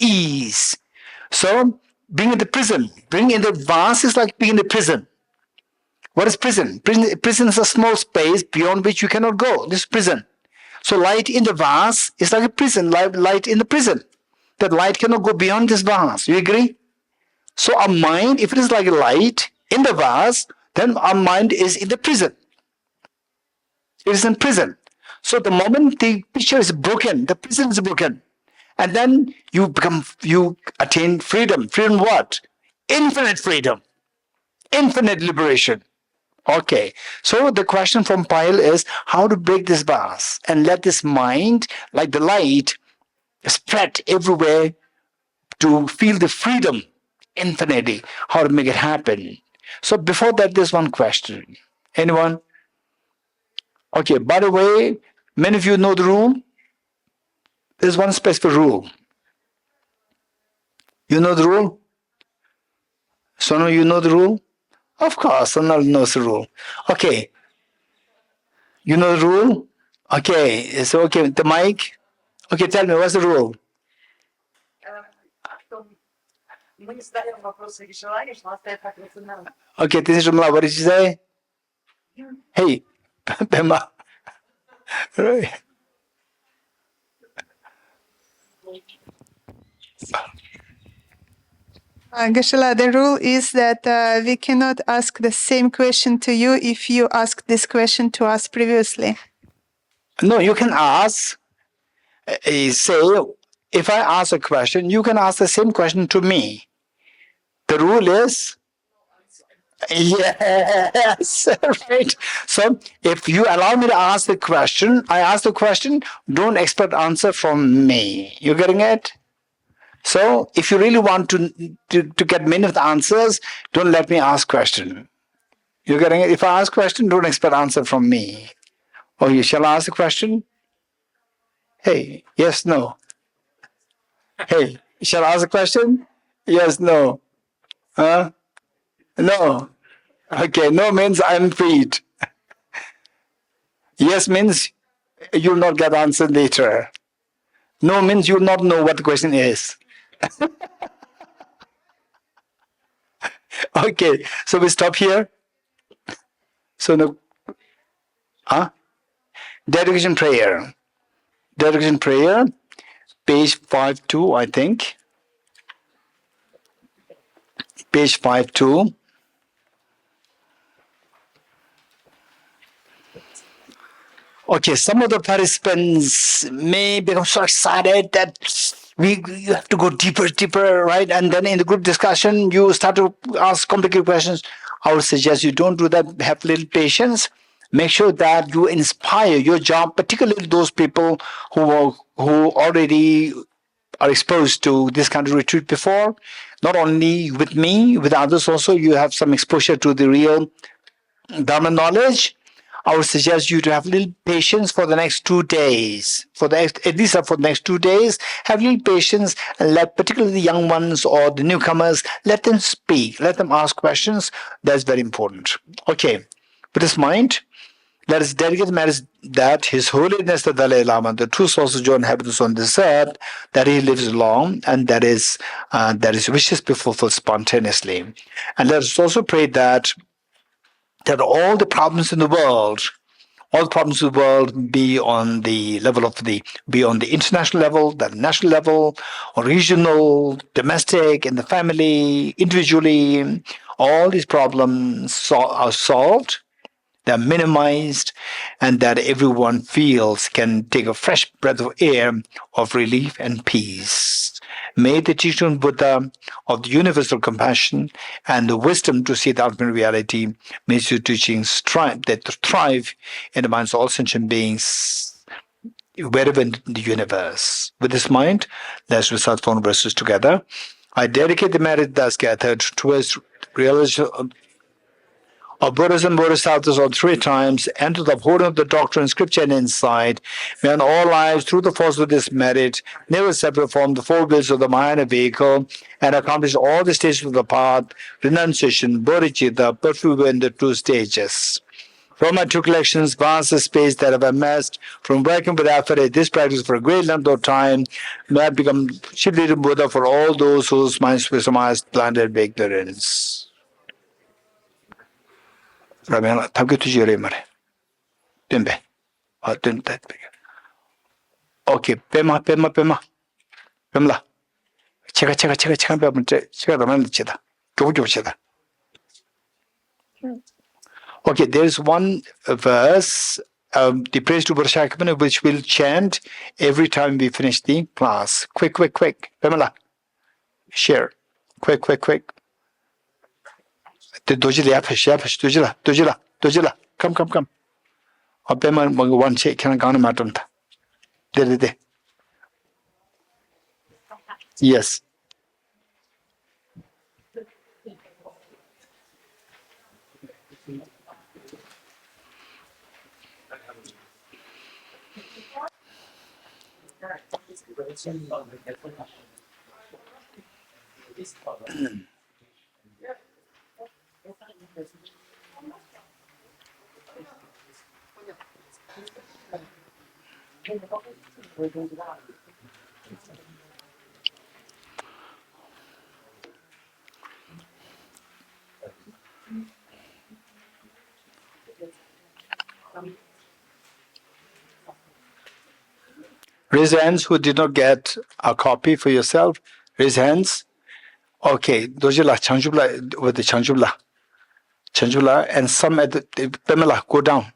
ease. So being in the prison, being in the vast is like being in the prison. What is prison? Prison is a small space beyond which you cannot go. This is prison. So light in the vast is like a prison, light in the prison. That light cannot go beyond this vast. You agree? So our mind, if it is like a light in the vast, then our mind is in the prison. It is in prison. So the moment the picture is broken, the prison is broken. And then you attain freedom. Freedom what? Infinite freedom. Infinite liberation. Okay. So the question from Pyle is how to break this vase and let this mind, like the light, spread everywhere to feel the freedom infinity. How to make it happen. So before that, there's one question. Anyone? Okay, by the way, many of you know the rule. There's one specific rule. You know the rule? Sono, you know the rule? Of course, Sono knows the rule. Okay. You know the rule? Okay, so okay, the mic. Okay, tell me, what's the rule? Okay, this is Rumla. What did you say? Hey, Pema. Right. Geshe-la, the rule is that we cannot ask the same question to you if you asked this question to us previously. No, you can ask. Say, if I ask a question, you can ask the same question to me. The rule is, yes, right. So if you allow me to ask the question, I ask the question, don't expect answer from me. You getting it? So if you really want to get many of the answers, don't let me ask question. You getting it? If I ask question, don't expect answer from me. Oh, you shall I ask the question? Hey, yes, no. Hey, shall I ask a question? Yes, no. Huh? No. Okay, no means I'm freed. Yes means you'll not get answer later. No means you'll not know what the question is. Okay, so we stop here. So no, dedication prayer. Dedication prayer, page 52, I think. Page 52. Okay, some of the participants may become so excited that you have to go deeper, right? And then in the group discussion, you start to ask complicated questions. I would suggest you don't do that. Have little patience. Make sure that you inspire your job, particularly those people who already are exposed to this kind of retreat before. Not only with me, with others also, you have some exposure to the real Dharma knowledge. I would suggest you to have a little patience for the next 2 days. At least for the next 2 days, have little patience and let particularly the young ones or the newcomers, let them speak, let them ask questions. That's very important. Okay, with this mind, let us dedicate the matters that His Holiness the Dalai Lama, the true source of joy and happiness on this earth, that he lives long and that his wishes be fulfilled spontaneously. And let us also pray that all the problems in the world, be on the level of be on the international level, the national level, or regional, domestic, in the family, individually, all these problems are solved, they're minimized, and that everyone can take a fresh breath of air of relief and peace. May the teaching of Buddha of the universal compassion and the wisdom to see the ultimate reality, may your teachings thrive in the minds of all sentient beings wherever in the universe. With this mind, let's recite 4 verses together. I dedicate the merit thus gathered towards realization of Buddhas and Bodhisattvas on 3 times, and to the upholding of the doctrine, scripture, and insight. May in all lives, through the force of this merit, never separate from the 4 wheels of the mind and vehicle, and accomplish all the stages of the path, renunciation, bodhicitta, perfect in the 2 stages. From my true collections, vast space that I've amassed, from working with effort, this practice for a great length of time, may I become Shivli Buddha for all those whose minds were surmised, blinded by ignorance. Ramana, thank you to Jeremare. Dimbe. Okay, Pema. Pemla. Cheka, Cheka. Okay, there's one verse, the praise to Burshakman, which we'll chant every time we finish the class. Quick. Pamela, share. Quick. The Dojila, Dojila. Come. Pema, one shake, can I go on a matter? Yes. Raise hands who did not get a copy for yourself. Raise hands. Okay, Dojila, Chanjubla with the Chanjula, and some at the Pamela, go down.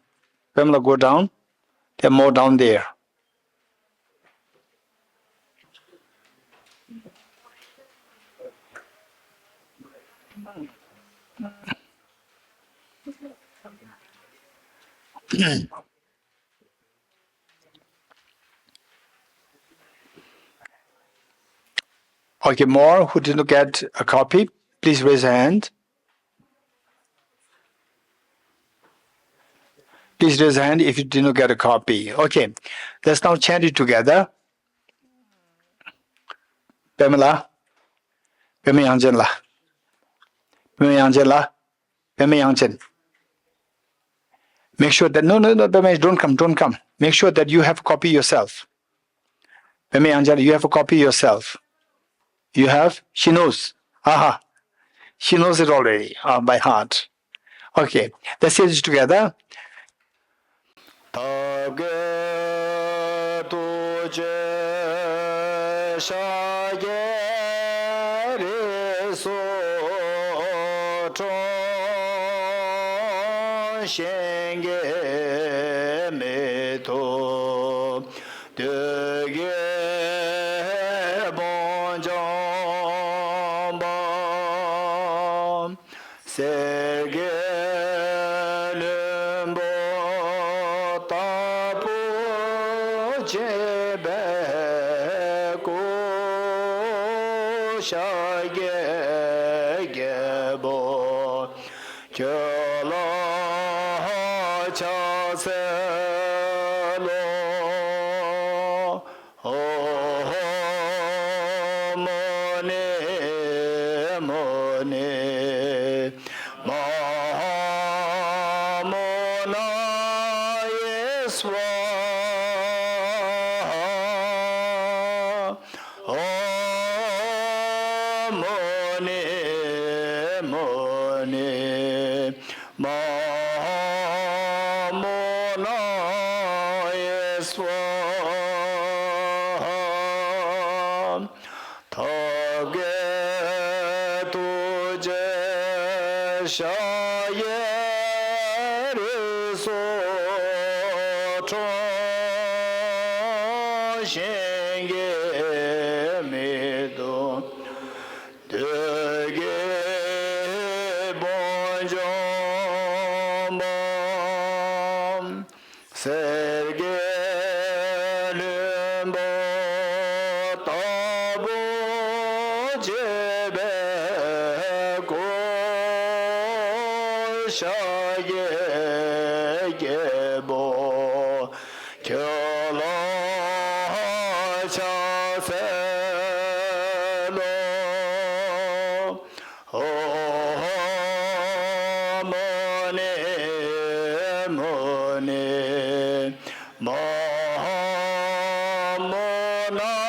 Pamela, go down. There are more down there. Okay, more who did not get a copy, please raise a hand. Please raise a hand if you did not get a copy. Okay, let's now chant it together. Pamela, Pamela, Make sure that, no, Pamela, don't come. Make sure that you have a copy yourself. Pamela, you have a copy yourself. You have? She knows. Aha. She knows it already by heart. Okay, let's say this together.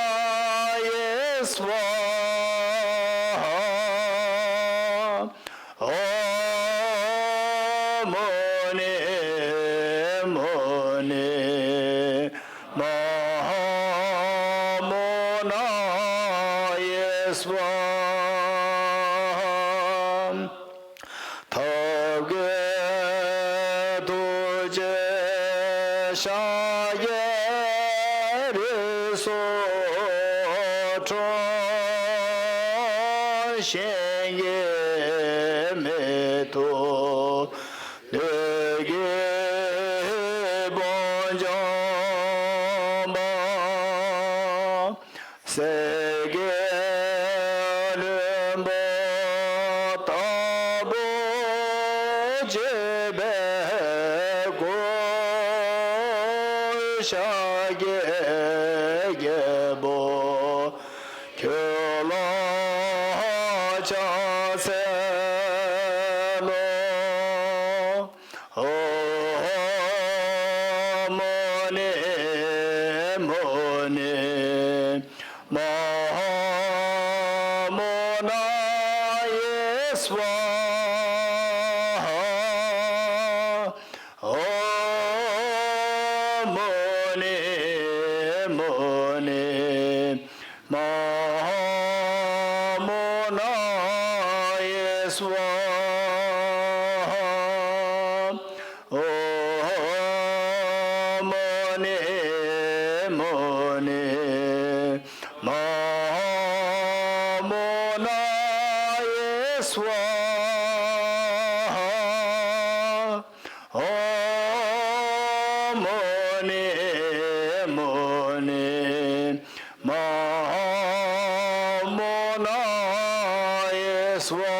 Mahamonaya Swaha. Om Mone Mone Mahamonaya Swaha. Tawge Dorji Shaye Riso Tron Shen Ye Me To Lege Bon Jamba Sege Lumbo Tabo Jebe Go Shage Gebo Kyola Chaselo Mone Mone Mahamonaya Swaha. Om Mone Mone Mahamonaya Swaha. Om Mone Mone Mahamonaya Swaha. Om Mone Mone Mahamonaya Swaha.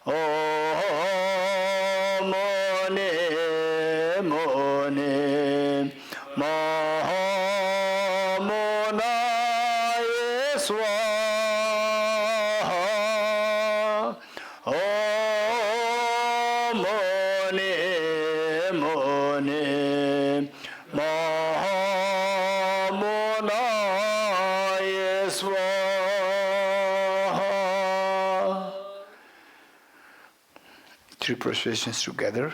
Om Mone Mone Mahamonaya Swaha. Om Mone Mone Mahamonaya Swaha. Three prostrations together.